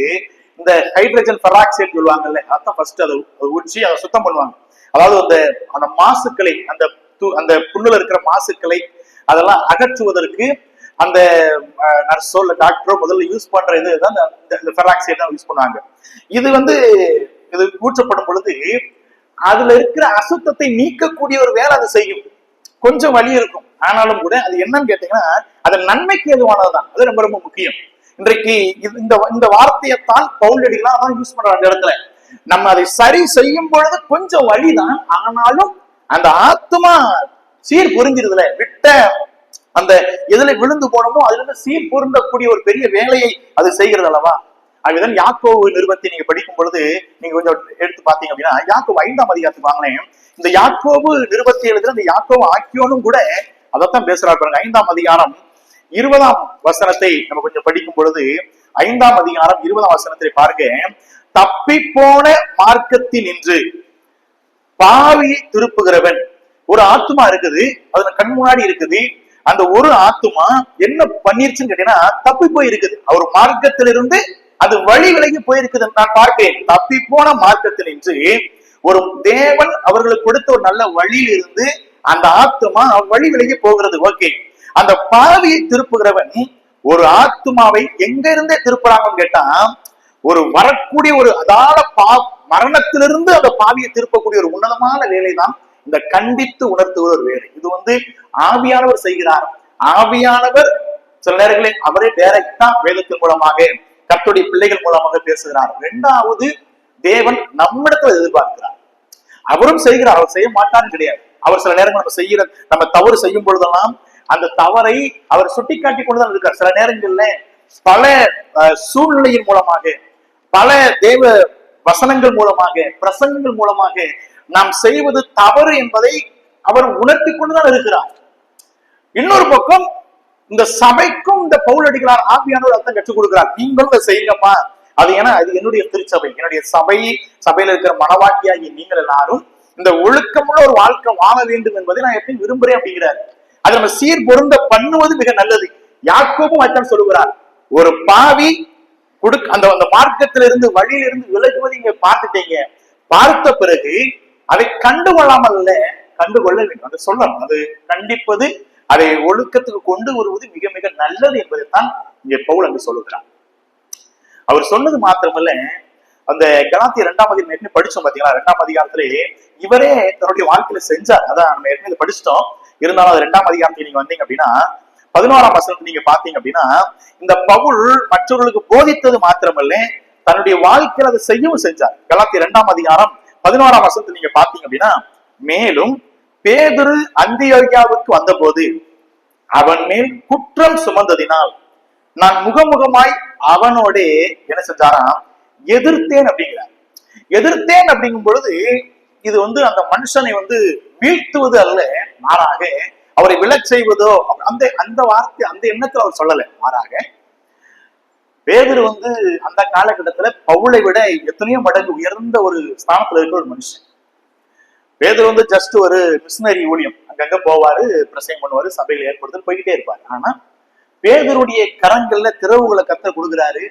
இந்த ஹைட்ரஜன் பெராக்சைடு சொல்லுவாங்கல்ல, அதான் ஃபர்ஸ்ட் அதை ஊற்றி அதை சுத்தம் பண்ணுவாங்க. அதாவது அந்த மாசுக்களை, அந்த புண்ணுல இருக்கிற மாசுக்களை அதெல்லாம் அகற்றுவதற்கு அந்த நர்ஸோ இல்ல டாக்டரோ முதல்ல யூஸ் பண்ற இதுதான் இந்த பெராக்சைடு தான் யூஸ் பண்ணுவாங்க. இது ஊற்றப்படும் பொழுது அதுல இருக்கிற அசுத்தத்தை நீக்கக்கூடிய ஒரு வேலை அதை செய்யும். கொஞ்சம் வலி இருக்கும், ஆனாலும் கூட அது என்னன்னு கேட்டீங்கன்னா அது நன்மைக்கு எதுவானதுதான். அது ரொம்ப ரொம்ப முக்கியம். இன்றைக்கு இந்த வார்த்தையைத்தான் பவுலடிகளாம் தான் யூஸ் பண்ற அந்த இடத்துல. நம்ம அதை சரி செய்யும் பொழுது கொஞ்சம் வலிதான், ஆனாலும் அந்த ஆத்மா சீர் புரிஞ்சிருதுல, விட்ட அந்த எதுல விழுந்து போனமோ அதுல இருந்து சீர் பொருந்தக்கூடிய ஒரு பெரிய வேலையை அது செய்கிறது அல்லவா. அதுதான் யாக்கோபு நிருபத்தை நீங்க படிக்கும் பொழுது நீங்க கொஞ்சம் எடுத்து பாத்தீங்க அப்படின்னா, யாக்கோபு 5ஆம் அதிகாரத்துக்கு வாங்கினேன். இந்த யாக்கோபு நிருபத்தை எழுதுற இந்த யாக்கோபு ஆக்கியோனும் கூட அதைத்தான் பேசுறாரு பாருங்க. 5ஆம் அதிகாரம் 20ஆம் வசனத்தை நம்ம கொஞ்சம் படிக்கும் பொழுது, 5ஆம் அதிகாரம் 20ஆம் வசனத்தை பாருங்க. தப்பி போன மார்க்கத்தில் நின்று பாவியை திருப்புகிறவன். ஒரு ஆத்துமா இருக்குது, அதுல கண் முன்னாடி இருக்குது. அந்த ஒரு ஆத்துமா என்ன பண்ணிருச்சுன்னு கேட்டீங்கன்னா, தப்பி போய் இருக்குது. அவர் மார்க்கத்திலிருந்து அது வழி விலகி போயிருக்குது. நான் பார்க்கிறேன், தப்பி போன மார்க்கத்தில் நின்று ஒரு தேவன் அவர்களுக்கு கொடுத்த ஒரு நல்ல வழியில் இருந்து அந்த ஆத்துமா வழி விலகி போகிறது. ஓகே, அந்த பாவியை திருப்புகிறவன் ஒரு ஆத்துமாவை எங்க இருந்தே திருப்புறாங்கன்னு கேட்டா, ஒரு வரக்கூடிய ஒரு அதால மரணத்திலிருந்து அந்த பாவியை திருப்பக்கூடிய ஒரு உன்னதமான வேலை தான் இந்த கண்டித்து உணர்த்துகிற ஒரு வேலை. இது ஆவியானவர் செய்கிறார். ஆவியானவர் சில நேரங்களில் அவரே டைரக்டா வேதத்தின் மூலமாக கர்த்தருடைய பிள்ளைகள் மூலமாக பேசுகிறார். இரண்டாவது, தேவன் நம்மிடத்துல எதிர்பார்க்கிறார். அவரும் செய்கிறார், அவர் செய்ய மாட்டான்னு கிடையாது. அவர் சில நேரங்கள் நம்ம தவறு செய்யும் பொழுதெல்லாம் அந்த தவறை அவர் சுட்டிக்காட்டி கொண்டுதான் இருக்கார். சில நேரங்கள்ல பல சூழ்நிலையின் மூலமாக, பல தேவ வசனங்கள் மூலமாக, பிரசங்கங்கள் மூலமாக நாம் செய்வது தவறு என்பதை அவர் உணர்த்தி கொண்டுதான் இருக்கிறார். இன்னொரு பக்கம் இந்த சபைக்கும் இந்த பவுலடிகளார் ஆவியானவர் அர்த்தம் கற்றுக் கொடுக்கிறார். நீங்களும் அதை செய்யுங்கப்பா, அது ஏன்னா அது என்னுடைய திருச்சபை, என்னுடைய சபையில இருக்கிற மனவாட்டியாகி நீங்கள் எல்லாரும் இந்த ஒழுக்கமுள்ள ஒரு வாழ்க்கை வாழ வேண்டும் என்பதை நான் எப்படி விரும்புறேன் அப்படிங்கிறார். அதை நம்ம சீர் பொருந்த பண்ணுவது மிக நல்லது. யாக்கோபும் அர்த்தம் சொல்லுகிறார். ஒரு பாவி அந்த மார்க்கத்திலிருந்து வழியிலிருந்து விலகுவது இங்க பார்த்துட்டீங்க. பார்த்த பிறகு அதை கண்டுகொள்ளாமல் கண்டுகொள்ள வேண்டும். அதை சொல்லணும், அது கண்டிப்பது, அதை ஒழுக்கத்துக்கு கொண்டு வருவது மிக மிக நல்லது என்பதைத்தான் இங்கே பவுல் அங்கு சொல்லுகிறார். அவர் சொன்னது மாத்திரமல்ல, அந்த கலாத்தியர் 2ஆம் அதிகாரம் படிச்சோம் பாத்தீங்களா, 2ஆம் அதிகாரத்திலே இவரே தன்னுடைய வாழ்க்கையில செஞ்சார். அதான் நம்ம ஏற்கனவே படிச்சிட்டோம். இருந்தாலும் அது 2ஆம் அதிகாரத்துக்கு நீங்க வந்தீங்க அப்படின்னா 11ஆம் வசனத்தை நீங்க பாத்தீங்க அப்படின்னா, இந்த பவுல் மற்றவர்களுக்கு போதித்தது மாத்திரமல்ல, தன்னுடைய வாழ்க்கையில அதை செய்யவும் செஞ்சார். கலாத்தியர் 2ஆம் அதிகாரம் 11ஆம் வசனத்தை நீங்க பாத்தீங்க அப்படின்னா, மேலும் பேதுரு அந்தியோகியாவுக்கு வந்த போது அவன் மேல் குற்றம் சுமந்ததினால் நான் முகமுகமாய் அவனோட என்ன செஞ்சாராம், எதிர்த்தேன் அப்படிங்கிறார். எதிர்த்தேன் அப்படிங்கும் பொழுது இது அந்த மனுஷனை வீழ்த்துவது அல்ல, மாறாக அவரை விழச் செய்வதோ அந்த வார்த்தை அந்த எண்ணத்தில் அவர் சொல்லல. மாறாக பேதுரு அந்த காலகட்டத்துல பவுலை விட எத்தனையோ மடங்கு உயர்ந்த ஒரு ஸ்தானத்துல இருக்கிற ஒரு மனுஷன். பேதுரு ஜஸ்ட் ஒரு மிஷினரி ஊழியம், அங்கங்க போவாரு, பிரசங்கம் பண்ணுவாரு, சபையில ஏற்படுத்த போய்கிட்டே இருப்பாரு. ஆனா பேதுருடைய கரங்கள்ல திறவுகளை கர்த்தர் கொடுக்கிறாரு.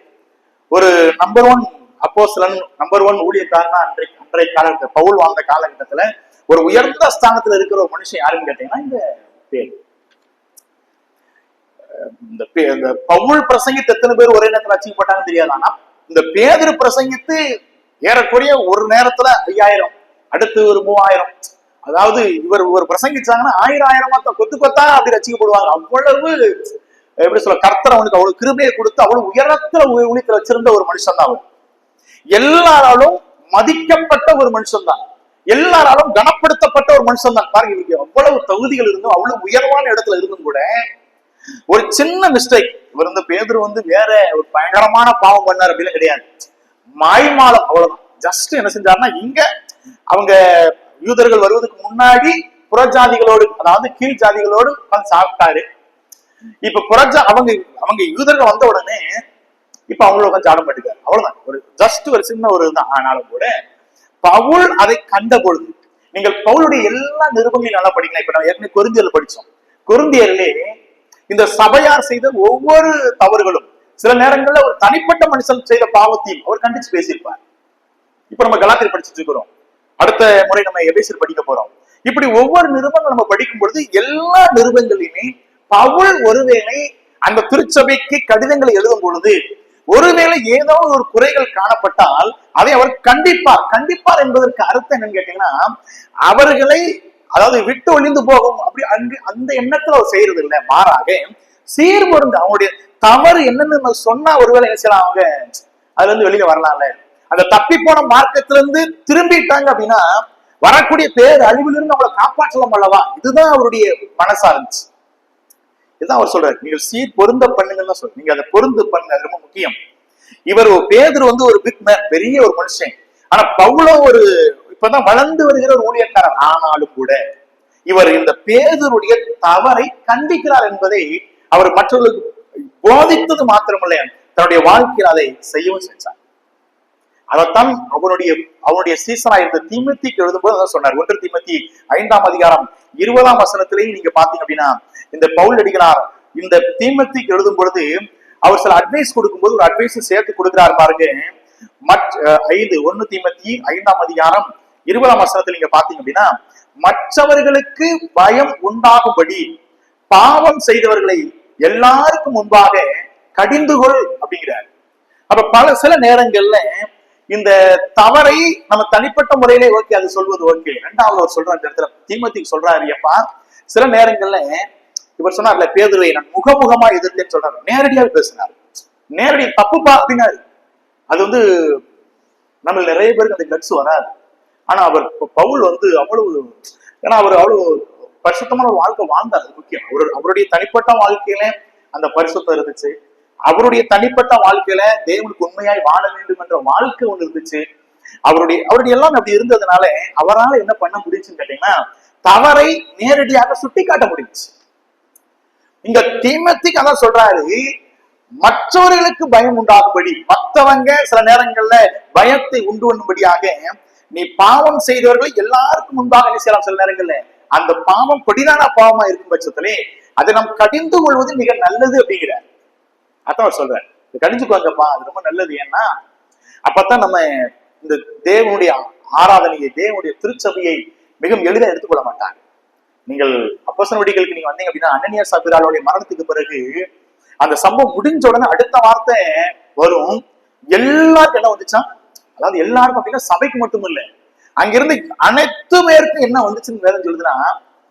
ஒரு நம்பர் 1 அப்போஸ்தலன், நம்பர் 1 ஊழியக்காரனா அன்றைய காலகட்டத்தில் பவுல் வாழ்ந்த காலகட்டத்துல ஒரு உயர்ந்த ஸ்தானத்துல இருக்கிற ஒரு மனுஷன் யாருன்னு கேட்டீங்கன்னா இந்த பேதுரு. இந்த பவுல் பிரசங்கித்து எத்தனை பேர் ஒரே நேரத்தில் அச்சிக்கப்பட்டாங்கன்னு தெரியாது. ஆனா இந்த பேதுரு பிரசங்கித்து ஏறக்குறைய ஒரு நேரத்துல 5000, அடுத்து ஒரு 3000, அதாவது இவர் பிரசங்கிச்சாங்கன்னா 1000 கொத்து கொத்தா அப்படி ரசிக்கப்படுவாங்க. அவ்வளவு எப்படி சொல்ல, கர்த்தர் அவனுக்கு அவ்வளவு கிருபையை கொடுத்து அவ்வளவு உயரத்துல ஊழியத்துல வச்சிருந்த ஒரு மனுஷன் தான் அவர். எல்லாராலும் மதிக்கப்பட்ட ஒரு மனுஷன் தான், எல்லாராலும் கனப்படுத்தப்பட்ட ஒரு மனுஷன் தான். பாருங்க, இவருக்கு அவ்வளவு தகுதிகள் இருந்தும், அவ்வளவு உயர்வான இடத்துல இருந்தும் கூட ஒரு சின்ன மிஸ்டேக். இவர் பேதுரு வேற ஒரு பயங்கரமான பாவம் பண்ணார் அப்படின்னு கிடையாது, மாய்மாலம், அவ்வளவுதான். ஜஸ்ட் என்ன செஞ்சாருன்னா, இங்க அவங்க யூதர்கள் வருவதற்கு முன்னாடி புறஜாதிகளோடு, அதாவது கீழ் ஜாதிகளோடு சாப்பிட்டாரு. இப்ப அவங்க யூதர்கள் வந்த உடனே இப்ப அவங்கள உட்காந்து ஆட மாட்டேங்காரு, அவ்வளவுதான். ஒரு ஜஸ்ட் ஒரு சின்ன ஒரு இதுதான். ஆனாலும் கூட பவுல் அதை கண்ட பொழுது, நீங்கள் பவுலுடைய எல்லா நிருபங்களையும் நல்லா படிக்கலாம். இப்ப நம்ம ஏற்கனவே கொரிந்தியர்ல படிச்சோம். கொரிந்தியர்லே இந்த சபையார் செய்த ஒவ்வொரு தவறுகளும், சில நேரங்கள்ல ஒரு தனிப்பட்ட மனுஷன் செய்த பாவத்தையும் அவர் கண்டிச்சு பேசியிருப்பார். இப்ப நம்ம கலாத்தியர் படிச்சுட்டு இருக்கிறோம், அடுத்த முறை நம்ம எபேசியர் படிக்க போறோம். இப்படி ஒவ்வொரு நிருபங்கள் நம்ம படிக்கும் பொழுது எல்லா நிருபங்களையுமே பவுல் ஒருவேளை அந்த திருச்சபைக்கு கடிதங்களை எழுதும் பொழுது ஒருவேளை ஏதோ ஒரு குறைகள் காணப்பட்டால் அதை அவர் கண்டிப்பார் என்பதற்கு அர்த்தம் என்னன்னு கேட்டீங்கன்னா, அவர்களை அதாவது விட்டு ஒழிந்து போகும் அப்படி அந்த எண்ணத்துல அவர் செய்யறது இல்லை, மாறாக சீர்பொருந்து அவங்களுடைய தவறு என்னன்னு சொன்னா ஒருவேளை என்ன செய்யலாம், அவங்க அதுல வெளியில வரலாம்ல. அந்த தப்பி போன மார்க்கத்துல இருந்து திரும்பிட்டாங்க அப்படின்னா வரக்கூடிய பேர் அழிவிலிருந்து அவங்களை காப்பாற்றலாம் அல்லவா. இதுதான் அவருடைய மனசா இருந்துச்சு. இதுதான் அவர் சொல்றாரு, நீங்கள் சீர் பொருந்த பண்ணுங்கன்னு சொல்ற, நீங்க அதை பொருந்து பண்ணுங்க, அது ரொம்ப முக்கியம். இவர் பேதுரு ஒரு பிக் மேன், பெரிய ஒரு மனுஷன். ஆனா பவுலோ இப்பதான் வளர்ந்து வருகிற ஒரு ஊழியக்காரர். ஆனாலும் கூட இவர் இந்த பேதுருடைய தவறை கண்டிக்கிறார் என்பதை அவர் மற்றவர்களுக்கு போதித்தது மாத்திரமல்ல, தன்னுடைய வாழ்க்கையில் அதை செய்யவும் செஞ்சார். அதைத்தான் அவனுடைய சீசனா இருந்த தீமோத்தேயுக்கு எழுதும்போது சொன்னார். 1 தீமோத்தேயு 5ஆம் அதிகாரம் 20ஆம் வசனத்திலேயே நீங்க பாத்தீங்க அப்படின்னா, இந்த பவுல் அடிகளார் இந்த தீமோத்தேயுக்கு எழுதும் பொழுது அவர் சில அட்வைஸ் கொடுக்கும்போது ஒரு அட்வைஸ் சேர்த்து கொடுக்கிறார் பாருங்க. 1 தீமோத்தேயு 5ஆம் அதிகாரம் 20ஆம் வசனத்தில் நீங்க பாத்தீங்க அப்படின்னா, மற்றவர்களுக்கு பயம் உண்டாகும்படி பாவம் செய்தவர்களை எல்லாருக்கும் முன்பாக கடிந்துகொள் அப்படிங்கிறார். அப்ப சில நேரங்கள்ல இந்த தவறை நம்ம தனிப்பட்ட முறையிலே ஓகே அது சொல்வது ஓகே. ரெண்டாவது அவர் சொல்ற அந்த இடத்துல தீமோத்தேயுக்கு சொல்றாரு, அப்பா சில நேரங்கள்ல இவர் சொன்னார்ல, பேதுருவை நான் முகமுகமா எதிர்த்தேன்னு சொல்றாரு, நேரடியாக பேசினார். நேரடி தப்புப்பா அப்படின்னாரு. அது நம்ம நிறைய பேருக்கு அந்த கட்ஸ் வராது. ஆனா அவர் பவுல் அவ்வளவு, ஏன்னா அவர் அவ்வளவு பரிசுத்தமான ஒரு வாழ்க்கை வாழ்ந்தார். அது முக்கியம். அவருடைய தனிப்பட்ட வாழ்க்கையில அந்த பரிசுத்தம் இருந்துச்சு. அவருடைய தனிப்பட்ட வாழ்க்கையில தேவனுக்கு உண்மையாய் வாழ வேண்டும் என்ற வாழ்க்கை ஒண்ணு இருந்துச்சு. அவருடைய எல்லாம் அப்படி இருந்ததுனால அவரால் என்ன பண்ண முடியுச்சுன்னு கேட்டீங்கன்னா, தவறை நேரடியாக சுட்டி காட்ட முடிஞ்சுச்சு. இங்க தீமோத்தேயுக்கு அதான் சொல்றாரு, மற்றவர்களுக்கு பயம் உண்டாகும்படி, மற்றவங்க சில நேரங்கள்ல பயத்தை உண்டு பண்ணும்படியாக நீ பாவம் செய்தவர்களை எல்லாருக்கும் முன்பாக என்ன செய்யலாம். சில நேரங்கள்ல அந்த பாவம் கொடிதான பாவமா இருக்கும் பட்சத்திலே அதை நாம் கடிந்து கொள்வது மிக நல்லது அப்படிங்கிறார். அதான் அவர் சொல்றாரு, கடிஞ்சுக்குவாங்கப்பா, அது ரொம்ப நல்லது. ஏன்னா அப்பத்தான் நம்ம இந்த தேவனுடைய ஆராதனையை, தேவனுடைய திருச்சபையை மிகவும் எளிதாக எடுத்துக்கொள்ள மாட்டாங்க. நீங்கள் அப்போஸ்தலர் நடவடிக்கைகளுக்கு நீங்க வந்தீங்க அப்படின்னா, அனனியா சப்பீராளுடைய மரணத்துக்கு பிறகு அந்த சம்பவம் முடிஞ்ச உடனே அடுத்த வார்த்தை வரும், எல்லாருக்கும் என்ன வந்துச்சா, அதாவது எல்லாருக்கும் அப்படின்னா சபைக்கு மட்டும் இல்ல, அங்கிருந்து அனைத்து பேருக்கும் என்ன வந்துச்சுன்னு வேதம் சொல்லுதுன்னா,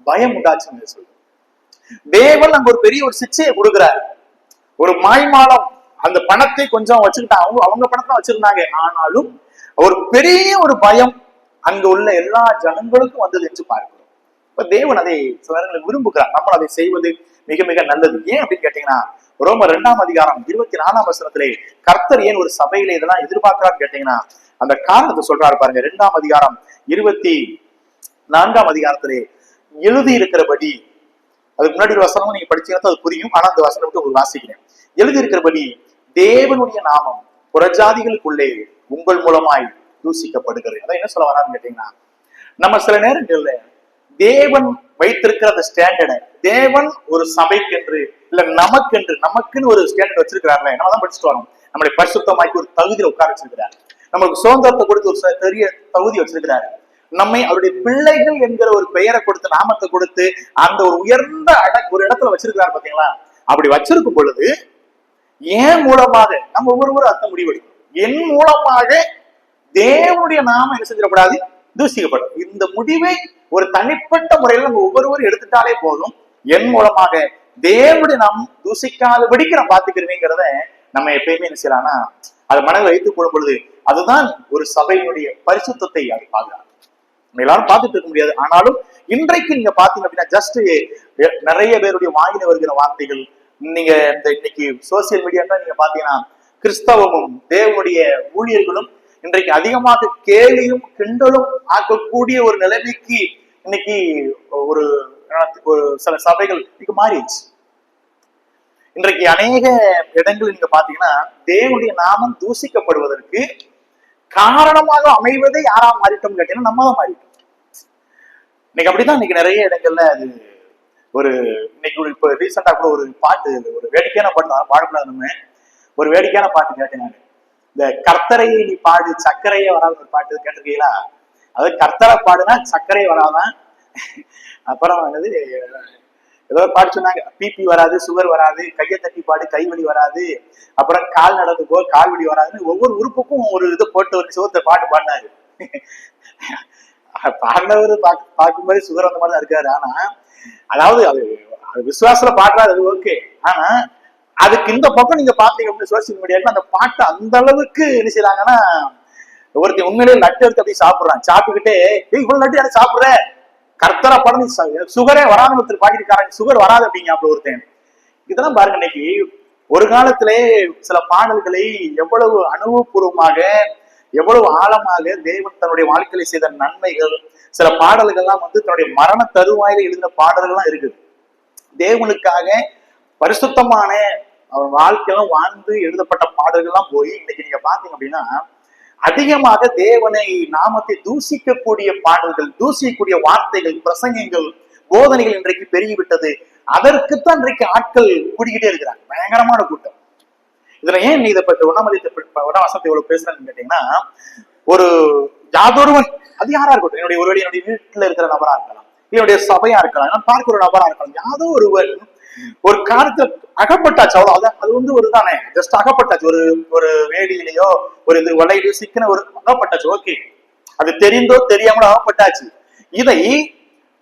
பயம் உண்டாச்சுன்னு சொல்லு. தேவன் அங்க ஒரு பெரிய ஒரு சிக்ஷையை கொடுக்கிறாரு. ஒரு மாய்மாலம் அந்த பணத்தை கொஞ்சம் வச்சுக்கிட்டாங்க, அவங்க பணத்தை வச்சிருந்தாங்க. ஆனாலும் ஒரு பெரிய ஒரு பயம் அங்க உள்ள எல்லா ஜனங்களுக்கும் வந்தது என்று பார்க்கிறோம். இப்ப தேவன் அதை சில நேரங்களில் விரும்புகிறார். நம்ம அதை செய்வது மிக மிக நல்லது. ஏன் அப்படின்னு கேட்டீங்கன்னா, ரோமர் 2ஆம் அதிகாரம் 24ஆம் வசனத்திலே கர்த்தர் ஏன் ஒரு சபையில இதெல்லாம் எதிர்பார்க்கிறான்னு கேட்டீங்கன்னா, அந்த காரணத்தை சொல்றாரு பாருங்க. 2ஆம் அதிகாரம் 24ஆம் அதிகாரத்திலே எழுதி இருக்கிறபடி, அதுக்கு முன்னாடி ஒரு வசனமும் நீங்க படிச்சீங்கன்னா அது புரியும். ஆனா அந்த வசனம் விட்டு உங்களுக்கு வாசிக்கிறேன். எழுதி இருக்கிறபடி தேவனுடைய நாமம் புறஜாதிகளுக்குள்ளே உங்கள் மூலமாய் தூசிக்கப்படுகிறது. அதான் என்ன சொல்ல வரான்னு கேட்டீங்கன்னா, நம்ம சில நேரங்கள்ல தேவன் வைத்திருக்கிற அந்த ஸ்டாண்டர்டை, தேவன் ஒரு சபைக்கென்று இல்ல நமக்குன்னு ஒரு ஸ்டாண்டர்ட் வச்சிருக்கிறாருல, நம்ம தான் படிச்சுட்டு வரோம். நம்மளை பரிசுத்தமாக்கி ஒரு தகுதியில உட்கார வச்சிருக்கிறார். நமக்கு சுதந்திரத்தை கொடுத்து ஒரு பெரிய தகுதி வச்சிருக்கிறாரு. நம்மை அவருடைய பிள்ளைகள் என்கிற ஒரு பெயரை கொடுத்து, நாமத்தை கொடுத்து, அந்த ஒரு உயர்ந்த ஒரு இடத்துல வச்சிருக்கிறார் பாத்தீங்களா. அப்படி வச்சிருக்கும் பொழுது ஏன் மூலமாக நம்ம ஒவ்வொருவரும் அர்த்தம் முடிவெடுக்கணும். என் மூலமாக தேவனுடைய நாமம் என்ன செஞ்சிடக்கூடாது, தூசிக்கப்படும். இந்த முடிவை ஒரு தனிப்பட்ட முறையில் நம்ம ஒவ்வொருவரும் எடுத்துட்டாலே போதும். என் மூலமாக தேவனுடைய நாமம் தூசிக்காதபடிக்கு நான் பாத்துக்கிறேங்கிறத நம்ம எப்பயுமே என்ன செய்யலாம்னா அதை மனதில் வைத்துக் கொள்ளும் பொழுது அதுதான் ஒரு சபையினுடைய பரிசுத்தத்தை அது பாதுகாக்கும். எல்லாரும் பார்த்துட்டு இருக்க முடியாது. ஆனாலும் இன்றைக்கு நீங்க பாத்தீங்க அப்படின்னா, ஜஸ்ட் நிறைய பேருடைய வாயில வருகிற வார்த்தைகள், நீங்க இன்னைக்கு சோசியல் மீடியா நீங்க பாத்தீங்கன்னா, கிறிஸ்தவமும் தேவனுடைய ஊழியர்களும் இன்றைக்கு அதிகமாக கேலியும் கிண்டலும் ஆக்கக்கூடிய ஒரு நிலைமைக்கு இன்னைக்கு ஒரு சில சபைகள் இன்னைக்கு மாறிடுச்சு. இன்றைக்கு அநேக இடங்கள் நீங்க பாத்தீங்கன்னா, தேவனுடைய நாமம் தூசிக்கப்படுவதற்கு காரணமாக அமைவதை யாரா மாறிட்டோம் கேட்டீங்கன்னா, நம்ம தான் மாறிட்டோம். இன்னைக்கு அப்படிதான் இன்னைக்கு நிறைய இடங்கள்ல அது ஒரு இன்னைக்கு இப்ப ரீசெண்டா கூட ஒரு பாட்டு, ஒரு வேடிக்கையான பாட்டு பாடக்கூடாது, நம்ம ஒரு வேடிக்கையான பாட்டு கேட்டேன். இந்த கர்த்தரையை நீ பாடு சர்க்கரையே வராத ஒரு பாட்டு கேட்டிருக்கீங்களா? அதாவது கர்த்தரை பாடுனா சர்க்கரையே வராதான். அப்புறம் ஏதோ பாட்டு சொன்னாங்க, பிபி வராது, சுகர் வராது, கையை தட்டி பாடு கைவலி வராது, அப்புறம் கால் நடந்து போ கால் வலி வராதுன்னு ஒவ்வொரு உறுப்புக்கும் ஒரு இது போட்டு ஒரு சிவத்தை பாட்டு பாடினாரு. பாடினவர் பார்க்கும்போது சுகர் அந்த மாதிரிதான் இருக்காரு. ஆனா அதாவது அது விசுவாசத்துல பாடுறாரு, அது ஓகே. ஆனா அதுக்கு இந்த பக்கம் நீங்க பாத்தீங்க அப்படின்னு சோசியல் மீடியாவுக்கு அந்த பாட்டு அந்த அளவுக்கு என்ன செய்யறாங்கன்னா, ஒருத்தர் உண்மையிலேயே லட்டு எடுத்து அப்படி சாப்பிடுறான். சாப்பிட்டுக்கிட்டே இவ்வளவு லட்டு எனக்கு சாப்பிடுற, கர்த்தரா படம் சுகரே வராத ஒருத்தர் பாடிருக்காரு, சுகர் வராது அப்படிங்க அப்படி ஒருத்தன். இதெல்லாம் பாருங்க, இன்னைக்கு ஒரு காலத்திலே சில பாடல்களை எவ்வளவு அனுபவபூர்வமாக, எவ்வளவு ஆழமாக தேவன் தன்னுடைய வாழ்க்கையில செய்த நன்மைகள், சில பாடல்கள்லாம் தன்னுடைய மரண தருவாயில எழுதின பாடல்கள்லாம் இருக்குது. தேவனுக்காக பரிசுத்தமான அவர் வாழ்க்கையெல்லாம் வாழ்ந்து எழுதப்பட்ட பாடல்கள்லாம் போய் இன்னைக்கு நீங்க பாத்தீங்க அப்படின்னா அதிகமாக தேவனை நாமத்தை தூசிக்கக்கூடிய பாடல்கள், தூசிக்கக்கூடிய வார்த்தைகள், பிரசங்கங்கள், போதனைகள் இன்றைக்கு பெருகிவிட்டது. அதற்குத்தான் இன்றைக்கு ஆட்கள் கூடிக்கிட்டே இருக்கிறாங்க, பயங்கரமான கூட்டம். இதுல ஏன் நீ இதை பற்றி ஒன்னாம் வசனத்தை இவ்வளவு பேசுறேன்னு கேட்டீங்கன்னா, ஒரு யாதொருவன், அது யாரா இருக்கட்டும், என்னுடைய ஒருவேளை என்னுடைய வீட்டுல இருக்கிற நபரா இருக்கலாம், என்னுடைய சபையா இருக்கலாம், நான் பார்க்கிற நபரா இருக்கலாம், யாதோ ஒருவன் ஒரு காரியத்துல அகப்பட்டாச்சு, அவ்வளவு அது ஒரு தானே, ஜஸ்ட் அகப்பட்டாச்சு, ஒரு ஒரு வேலியிலேயோ ஒரு இது வலையிலயோ சிக்கின ஒரு அகப்பட்டாச்சு, ஓகே, அது தெரிந்தோ தெரியாமலோ அகப்பட்டாச்சு. இதை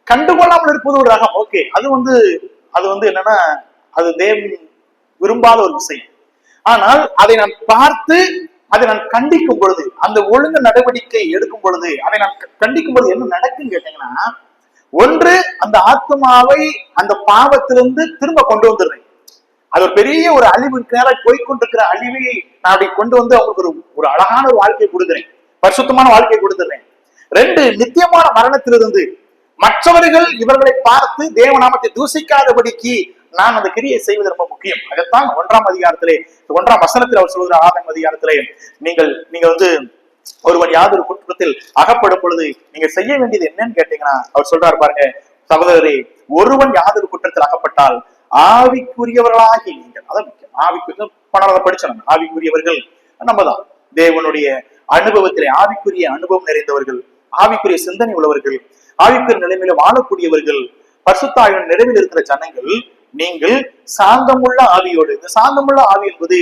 கண்டுகொள்ளாமல் இருப்பது ஒரு ரகம், ஓகே, அது என்னன்னா அது தேவன் விரும்பாத ஒரு விஷயம். ஆனால் அதை நான் பார்த்து அதை நான் கண்டிக்கும் பொழுது, அந்த ஒழுங்கு நடவடிக்கை எடுக்கும் பொழுது, அதை நான் கண்டிக்கும் பொழுது என்ன நடக்குன்னு கேட்டீங்கன்னா, ஒன்று அந்த ஆத்மாவை அந்த பாவத்திலிருந்து திரும்ப கொண்டு வந்துடுறேன். அது ஒரு பெரிய ஒரு அழிவு நேரம் போய்கொண்டிருக்கிற அழிவை நான் அப்படி கொண்டு வந்து அவங்களுக்கு ஒரு அழகான ஒரு வாழ்க்கையை கொடுக்குறேன், பரிசுத்தமான வாழ்க்கையை கொடுத்துறேன். ரெண்டு, நித்தியமான மரணத்திலிருந்து மற்றவர்கள் இவர்களை பார்த்து தேவநாமத்தை தூசிக்காதபடிக்கு நான் அந்த கிரியை செய்வது ரொம்ப முக்கியம். அதைத்தான் 1ஆம் அதிகாரத்திலே 1ஆம் வசனத்தில் அவர் சொல்கிற 6ஆம் அதிகாரத்திலே நீங்க ஒருவன் யாதொரு குற்றத்தில் அகப்படும் பொழுது நீங்க செய்ய வேண்டியது என்னன்னு கேட்டீங்கன்னா, அவர் சொல்றாரு பாருங்க, சகோதரரே, ஒருவன் யாதொரு குற்றத்தில் அகப்பட்டால் ஆவிக்குரியவர்களாகி நீங்கள், அதான் முக்கியம். ஆவிக்குரிய பணத்தை படிச்சோம், ஆவிக்குரியவர்கள் நம்ம தான் தேவனுடைய அனுபவத்திலே ஆவிக்குரிய அனுபவம் நிறைந்தவர்கள், ஆவிக்குரிய சிந்தனை உள்ளவர்கள், ஆவிக்குரிய நிலைமையில வாழக்கூடியவர்கள், பரிசுத்தாவின் நிறைவில் இருக்கிற ஜனங்கள். நீங்கள் சாந்தமுள்ள ஆவியோடு, இந்த சாந்தமுள்ள ஆவி என்பது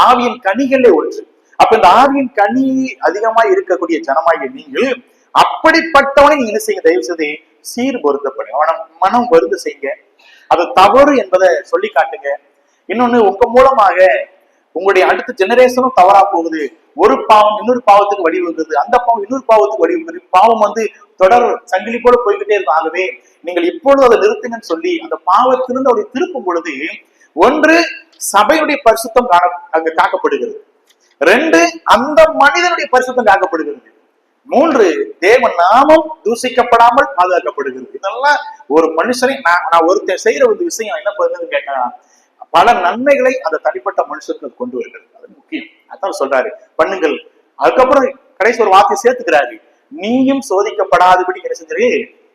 ஆவியின் கனிகளே ஒன்று. அப்ப இந்த ஆவியின் கனி அதிகமாய் இருக்கக்கூடிய ஜனமாகிய நீங்கள் அப்படிப்பட்டவனை நீங்க என்ன செய்ய, தயவு செய்து சீர் பொருத்தப்படுங்க, அவன மனம் வருந்த செய்யுங்க, அது தவறு என்பதை சொல்லி காட்டுங்க. இன்னொன்னு, உங்க மூலமாக உங்களுடைய அடுத்த ஜெனரேஷனும் தவறா போகுது. ஒரு பாவம் இன்னொரு பாவத்துக்கு வழிவகுக்குது, அந்த பாவம் இன்னொரு பாவத்துக்கு வழிவகுக்குது, பாவம் தொடர் சங்கிலி போல போய்கிட்டே இருக்கும். ஆகவே நீங்கள் இப்பொழுது அதை நிறுத்துங்கன்னு சொல்லி அந்த பாவத்திலிருந்து அவரை திருப்பும் பொழுது, ஒன்று சபையுடைய பரிசுத்தம் அங்கு காக்கப்படுகிறது, ரெண்டு அந்த மனிதனுடைய பரிசுத்தம் காக்கப்படுகிறது, மூன்று தேவன் நாமம் தூசிக்கப்படாமல் பாதுகாக்கப்படுகிறது. இதெல்லாம் ஒரு மனுஷனை நான் ஒருத்தன் செய்யற ஒரு விஷயம் என்ன பண்ணுன்னு கேட்டா, பல நன்மைகளை அந்த தனிப்பட்ட மனுஷனுக்கு கொண்டு வருகிறது. அது முக்கியம். அதான் சொல்றாரு, பண்ணுங்கள். அதுக்கப்புறம் கடைசி ஒரு வார்த்தை சேர்த்துக்கிறாரு, நீயும் சோதிக்கப்படாதபடி என்ன செஞ்சு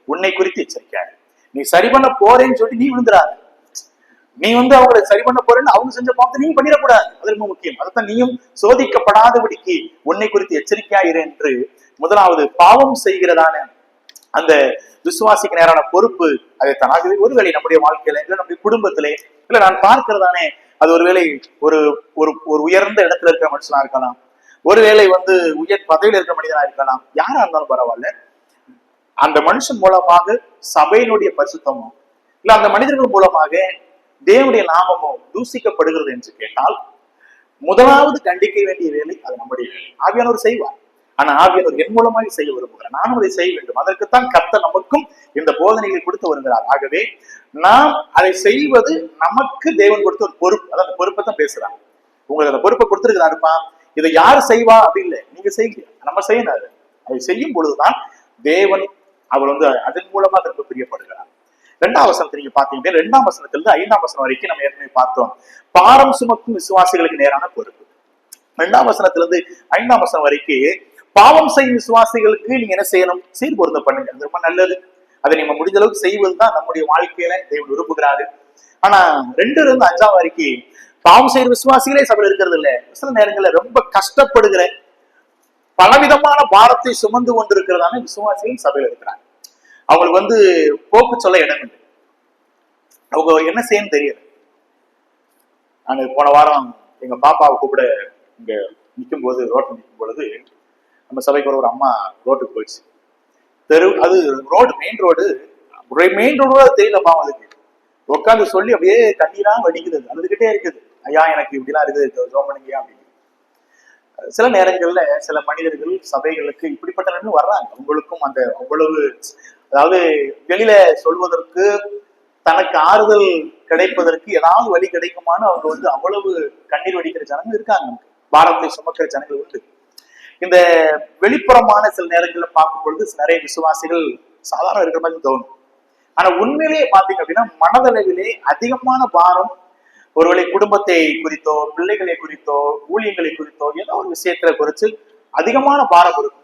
உன்னை குறித்து எச்சரிக்காரு. நீ சரி பண்ண போறேன்னு சொல்லிட்டு நீ விழுந்துறாரு, நீ அவங்களை சரி பண்ண போறேன்னு அவங்க செஞ்ச பாவத்தை நீ பண்ணிடக்கூடாது. அது ரொம்ப முக்கியம். அதைத்தான் நீயும் சோதிக்கப்படாதபடிக்கு உன்னை குறித்து எச்சரிக்கையாயிரு என்று. முதலாவது, பாவம் செய்கிறதான அந்த விசுவாசிக்கு நேரான பொறுப்பு அதை தனாகவே ஒருவேளை நம்முடைய வாழ்க்கையில இல்ல நம்முடைய குடும்பத்திலே இல்ல நான் பார்க்கிறதானே, அது ஒருவேளை ஒரு ஒரு உயர்ந்த இடத்துல இருக்கிற மனுஷனா இருக்கலாம், ஒருவேளை உயர் பதவியில இருக்கிற மனிதனா இருக்கலாம், யாரா இருந்தாலும் பரவாயில்ல. அந்த மனுஷன் மூலமாக சபையினுடைய பரிசுத்தமோ இல்ல அந்த மனிதர்கள் மூலமாக தேவனுடைய நாமமோ தூசிக்கப்படுகிறது என்று கேட்டால், முதலாவது கண்டிக்க வேண்டிய வேலை அது நம்முடைய வேலை. ஆவியானவர் செய்வார், ஆனா ஆவியானவர் என் மூலமாக செய்ய விரும்புகிறார், நானும் அதை செய்ய வேண்டும். அதற்குத்தான் கர்த்தர் நமக்கும் இந்த போதனைகளை கொடுத்து வருகிறார். ஆகவே நாம் அதை செய்வது நமக்கு தேவன் கொடுத்த ஒரு பொறுப்பு. அதாவது பொறுப்பை தான் பேசுறாங்க. உங்களுக்கு அந்த பொறுப்பை கொடுத்துருக்கிறாருப்பா, இதை யாரு செய்வா அப்படி இல்லை, நீங்க செய்யுங்க, நம்ம செய்யணும். அதை செய்யும் பொழுதுதான் தேவன் அவர் அதன் மூலமா அதற்கு பிரியப்படுகிறார். 2ஆம் வசனத்தை நீங்க பாத்தீங்கன்னா, 2ஆம் வசனத்திலிருந்து 5ஆம் வசனம் வரைக்கும் நம்ம ஏற்கனவே பார்த்தோம். பாரம் சுமக்கும் விசுவாசிகளுக்கு நேரான பொறுப்பு. 2ஆம் வசனத்திலிருந்து 5ஆம் வசனம் வரைக்கும் பாவம் செய்யும் விசுவாசிகளுக்கு நீங்க என்ன செய்யணும், சீர்பொருந்த பண்ணுங்க. அது ரொம்ப நல்லது. அதை நீங்க முடிஞ்ச அளவுக்கு செய்வதுதான் நம்முடைய வாழ்க்கையில தேவன் விரும்புகிறாரு. ஆனா 2லிருந்து 5ஆம் வரைக்கும் பாவம் செய்யற விசுவாசிகளே சபையில் இருக்கிறது இல்ல, சில நேரங்கள்ல ரொம்ப கஷ்டப்படுகிற பலவிதமான பாரத்தை சுமந்து கொண்டிருக்கிறதான விசுவாசிகள் சபையில் இருக்கிறாங்க. அவங்களுக்கு போக்கு சொல்ல இடம் இல்லை, அவங்க என்ன செய்யணும் தெரியல. நாங்க போன வாரம் எங்க பாப்பாவை கூப்பிட இங்க நிற்கும் போது, ரோட்டில் நிற்கும் பொழுது, நம்ம சபைக்கு ஒரு அம்மா ரோட்டுக்கு போயிடுச்சு. அது ரோடு, மெயின் ரோடு தெரியல பாவம். அதுக்கு உட்காந்து சொல்லி அப்படியே தண்ணீரா வடிக்குது, அழுதுகிட்டே இருக்குது, ஐயா எனக்கு இப்படிலாம் இருக்குது, ஜோம் பண்ணுங்க அப்படின்னு. சில நேரங்கள்ல சில மனிதர்கள் சபைகளுக்கு இப்படிப்பட்ட நிலைமை வர்றாங்க. அவங்களுக்கும் அந்த அவ்வளவு, அதாவது வெளியில சொல்வதற்கு தனக்கு ஆறுதல் கிடைப்பதற்கு ஏதாவது வழி கிடைக்குமான்னு அவங்க அவ்வளவு கண்ணீர் வடிக்கிற ஜனங்கள் இருக்காங்க. பாரத்தை சுமக்கிற ஜனங்கள் உண்டு. இந்த வெளிப்புறமான சில நேரங்களில் பார்க்கும் பொழுது நிறைய விசுவாசிகள் சாதாரண இருக்கிற மாதிரி தோணும். ஆனா உண்மையிலேயே பாத்தீங்க அப்படின்னா மனதளவிலே அதிகமான பாரம், ஒருவேளை குடும்பத்தை குறித்தோ, பிள்ளைகளை குறித்தோ, ஊழியங்களை குறித்தோ, ஏதோ ஒரு விஷயத்துல குறித்து அதிகமான பாரம் இருக்கும்.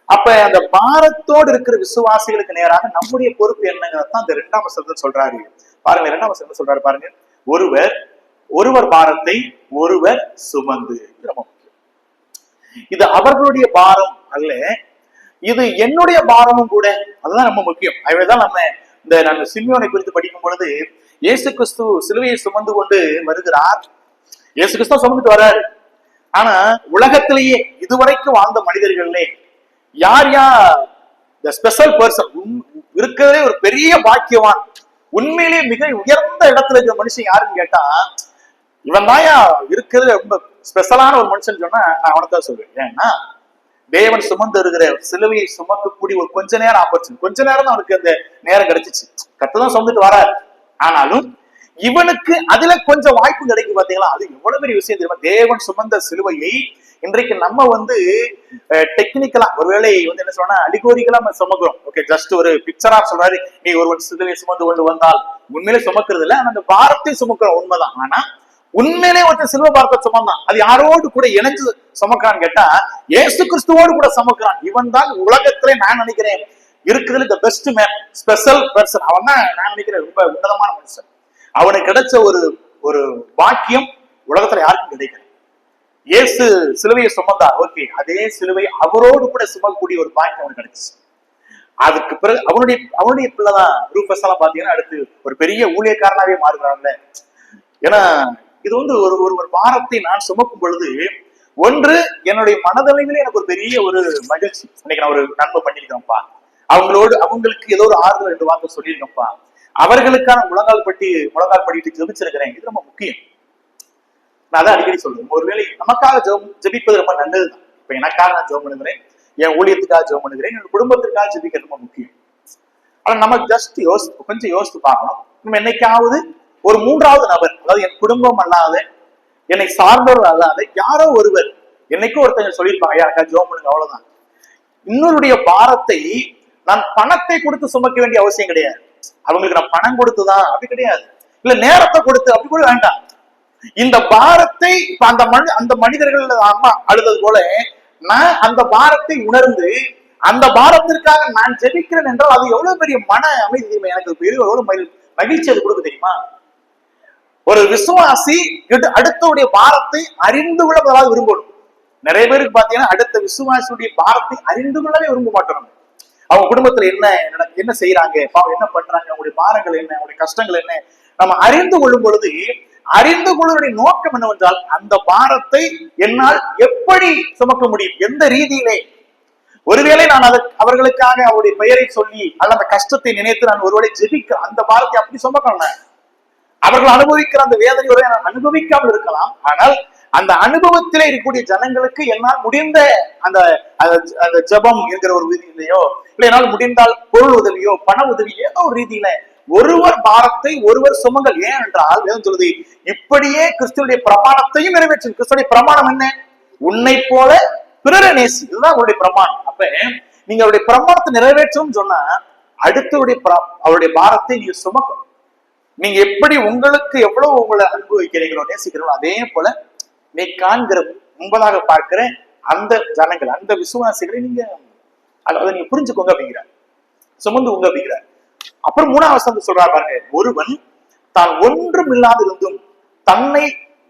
அப்ப அந்த பாரத்தோடு இருக்கிற விசுவாசிகளுக்கு நேராக நம்முடைய பொறுப்பு என்னங்கிறதான் இந்த 2ஆம் வசனத்துல சொல்றாரு. பாருங்க, 2ஆம் வசனத்துல சொல்றாரு பாருங்க, ஒருவர் பாரத்தை ஒருவர் சுமந்து. இது அவர்களுடைய பாரம் அல்ல, இது என்னுடைய பாரமும் கூட. அதுதான் ரொம்ப முக்கியம். அதுதான் நம்ம சிமியோனை குறித்து படிக்கும் பொழுது இயேசு கிறிஸ்து சிலுவையை சுமந்து கொண்டு வருகிறார். இயேசு கிறிஸ்து சுமந்துட்டு வர்றாரு. ஆனா உலகத்திலேயே இதுவரைக்கும் வாழ்ந்த மனிதர்களே யார் இந்த ஸ்பெஷல் பர்சன் இருக்கிறதே ஒரு பெரிய பாக்கியவான், உண்மையிலேயே மிக உயர்ந்த இடத்துல இருக்கிற மனுஷன் யாருன்னு கேட்டா இவன் தாயா இருக்கிறது ரொம்ப ஸ்பெஷலான ஒரு மனுஷன் சொன்னா நான் அவனைத்தான் சொல்லுவேன். ஏன்னா தேவன் சுமந்து இருக்கிற சிலுவையை சுமக்கக்கூடிய ஒரு கொஞ்ச நேரம் ஆப்பர்ச்சுனிட்டி, கொஞ்ச நேரம் தான் அவனுக்கு அந்த நேரம் கிடைச்சிச்சு. கத்துதான் சுமந்துட்டு வராரு. ஆனாலும் இவனுக்கு அதுல கொஞ்சம் வாய்ப்பு கிடைக்கும். பாத்தீங்களா, அது எவ்வளவு பெரிய விஷயம் தெரியுமா? தேவன் சுமந்த சிலுவையை இன்றைக்கு நம்ம டெக்னிக்கலா ஒருவேளை என்ன சொல்றோம்னா அலிகோரிக்கலா நம்ம சுமக்கிறோம். ஓகே, ஜஸ்ட் ஒரு பிக்சரா சொல்றாரு, நீ ஒருவன் சிலுவையை சுமந்து கொண்டு வந்தால் உண்மையிலே சுமக்கிறது இல்ல, அந்த பாரத்தை சுமக்கிறோம் உண்மைதான். ஆனா உண்மையிலே ஒருத்தர் சிலுவை பாரத்தை சுமந்தான். அது யாரோடு கூட இணைஞ்சு சுமக்கிறான்னு கேட்டா இயேசு கிறிஸ்துவோடு கூட சுமக்கிறான். இவன் தான் உலகத்திலே நான் நினைக்கிறேன் இருக்கிறதுல the best man, special person. அவன் தான் நான் நினைக்கிறேன் ரொம்ப உன்னதமான மனுஷன். அவனுக்கு கிடைச்ச ஒரு பாக்கியம் உலகத்துல யாருக்கும் கிடைக்கல. இயேசு சிலுவையை சுமந்தார். ஓகே, அதே சிலுவை அவரோடு கூட சுமக்கக்கூடிய ஒரு பாக்கியம் அவனுக்கு கிடைச்சு. அதுக்கு பிறகு அவனுடைய பிள்ளைதான் ரூபஸ் எல்லாம் பாத்தீங்கன்னா அடுத்து ஒரு பெரிய ஊழியக்காரனாவே மாறுகிறான்ல. ஏன்னா இது ஒரு பாரத்தை நான் சுமக்கும் பொழுது ஒன்று என்னுடைய மனதளவிலே எனக்கு ஒரு பெரிய ஒரு மகிழ்ச்சி. இன்னைக்கு நான் ஒரு நன்மை பண்ணிருக்கேன்ப்பா, அவங்களுக்கு ஏதோ ஒரு ஆறுதல் 2 வார்த்தை சொல்லியிருக்கேன்ப்பா, அவர்களுக்கான முழங்கால் படிட்டு ஜெபிச்சிருக்கிறேன். இது ரொம்ப முக்கியம். நான் அதை அடிக்கடி சொல்றேன். ஒருவேளை நமக்காக ஜெபிப்பது ரொம்ப நல்லதுதான். இப்ப எனக்காக நான் ஜெபம் பண்ணுகிறேன், என் ஊழியத்துக்காக ஜெபம் பண்ணுகிறேன், என் குடும்பத்திற்காக ஜெபிக்கிறது ரொம்ப முக்கியம். ஆனா நம்ம ஜஸ்ட் கொஞ்சம் யோசித்து பார்க்கணும். நம்ம என்னைக்காவது ஒரு 3வது நபர், அதாவது என் குடும்பம் அல்லாத, என்னை சார்ந்தவர்கள் அல்லாத யாரோ ஒருவர் என்னைக்கும் ஒருத்தங்க சொல்லியிருப்பாங்க, யாருக்கா ஜெபம் பண்ணுங்க, அவ்வளவுதான். இன்னொருடைய பாரத்தை நான் பணத்தை கொடுத்து சுமக்க வேண்டிய அவசியம் கிடையாது. அவங்களுக்கு நான் பணம் கொடுத்துதான் அப்படி கிடையாது, இல்ல நேரத்தை கொடுத்து அப்படி கூட வேண்டாம். இந்த பாரத்தை அந்த மனிதர்கள் அம்மா அழுதது போல நான் அந்த பாரத்தை உணர்ந்து அந்த பாரத்திற்காக நான் ஜெபிக்கிறேன் என்றால் அது எவ்வளவு பெரிய மன அமைதி, எனக்கு பெரிய எவ்வளவு மகிழ்ச்சி அது கொடுக்க தெரியுமா? ஒரு விசுவாசி அடுத்தவுடைய பாரத்தை அறிந்து கொள்ள விரும்பணும். நிறைய பேருக்கு பாத்தீங்கன்னா அடுத்த விசுவாசியுடைய பாரத்தை அறிந்து கொள்ளவே விரும்ப மாட்டோம். அவங்க குடும்பத்துல என்ன செய்யறாங்க, என்ன பண்றாங்க, அவங்களுடைய பாரங்கள் என்ன, அவங்களுடைய கஷ்டங்கள் என்ன, நம்ம அறிந்து கொள்ளும் பொழுது அறிந்து கொள்வதனுடைய நோக்கம் என்னவென்றால் அந்த பாரத்தை என்னால் எப்படி சுமக்க முடியும், எந்த ரீதியிலே. ஒருவேளை நான் அவர்களுக்காக அவருடைய பெயரை சொல்லி அல்ல அந்த கஷ்டத்தை நினைத்து நான் ஒருவேளை ஜெபிக்க அந்த பாரத்தை அப்படி சுமக்கணும். அவர்கள் அனுபவிக்கிற அந்த வேதனையோட நான் அனுபவிக்காமல் இருக்கலாம். ஆனால் அந்த அனுபவத்திலே இருக்கக்கூடிய ஜனங்களுக்கு என்னால் முடிந்த அந்த ஜபம் என்கிற ஒரு விதியிலையோ, இல்லை என்னால் முடிந்தால் பொருள் உதவியோ பண உதவியோ ஏதோ ஒரு ரீதியில ஒருவர் பாரத்தை ஒருவர் சுமங்கள். ஏன் என்றால் வேதம் சொல்லுது, இப்படியே கிறிஸ்துவுடைய பிரமாணத்தையும் நிறைவேற்றும். கிறிஸ்துடைய பிரமாணம் என்ன? உன்னை போல பிறரை நேசி. இதுதான் அவருடைய பிரமாணம். அப்ப நீங்க அவருடைய பிரமாணத்தை நிறைவேற்றும் சொன்னா அவருடைய பாரத்தை நீங்க சுமக்கணும். நீங்க எப்படி உங்களுக்கு எவ்வளவு உங்களை அனுபவிக்கிறீங்களோ நேசிக்கிறீங்களோ அதே போல நீ காண்கிற முன்பதாக பார்க்கிற அந்த ஜனங்கள் அந்த விசுவாசிகளை நீங்க அதை நீங்க புரிஞ்சுக்கோங்க அப்படிங்கிறார், சுமந்து அப்படிங்கிறார். அப்புறம் 3ஆவது வசனம் சொல்றாரு பாருங்க, ஒருவன் தான் ஒன்றும் இல்லாதிருந்தும் தன்னை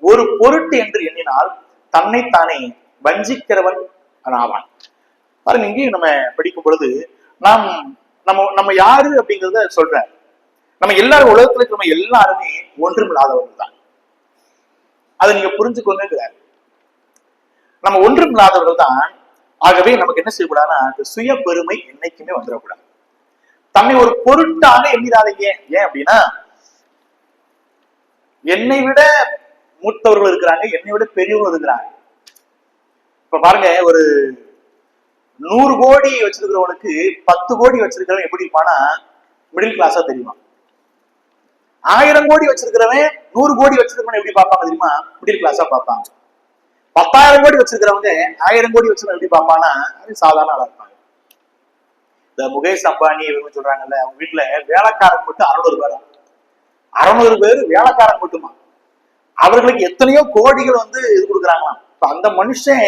ஒரு பொருட்டு என்று எண்ணினால் தன்னைத்தானே வஞ்சிக்கிறவன் ஆவான். பாருங்க, இங்கேயும் நம்ம படிக்கும் பொழுது நம்ம யாரு அப்படிங்கிறத சொல்ற. நம்ம எல்லாரும் உலகத்துல இருக்கிற எல்லாருமே ஒன்றும் இல்லாதவர்கள் தான். அதை நீங்க புரிஞ்சுக்கோங்க. நம்ம ஒன்றும் இல்லாதவர்கள் தான். ஆகவே நமக்கு என்ன செய்யக்கூடாதுன்னா அந்த சுய பெருமை என்னைக்குமே வந்துடக்கூடாது. தன்னை ஒரு பொருட்டாக எண்ணிடாதீங்க. ஏன் அப்படின்னா என்னை விட மூத்தவர்கள் இருக்கிறாங்க, என்னை விட பெரியவர்கள் இருக்கிறாங்க. இப்ப பாருங்க, ஒரு 100 கோடி வச்சிருக்கிறவனுக்கு 10 கோடி வச்சிருக்கிறவன் எப்படி இருப்பானா மிடில் கிளாஸா தெரியுமா? 1000 கோடி வச்சிருக்கிறவன் 100 கோடி வச்சிருக்கவன் எப்படி பார்ப்பாங்க தெரியுமா? மிடில் கிளாஸா பார்ப்பாங்க. 10,000 கோடி வச்சிருக்கிறவங்க 1000 கோடி வச்சிருக்கவங்க எப்படி பார்ப்பானா அது சாதாரண ஆளா இருப்பாங்க. இந்த முகேஷ் அம்பானி இவங்க சொல்றாங்கல்ல, அவங்க வீட்டுல வேலைக்காரன் மட்டும் 600 பேர், 600 பேர் வேலைக்காரன் மட்டுமா. அவர்களுக்கு எத்தனையோ கோடிகள் வந்து இது கொடுக்குறாங்களாம். இப்ப அந்த மனுஷன்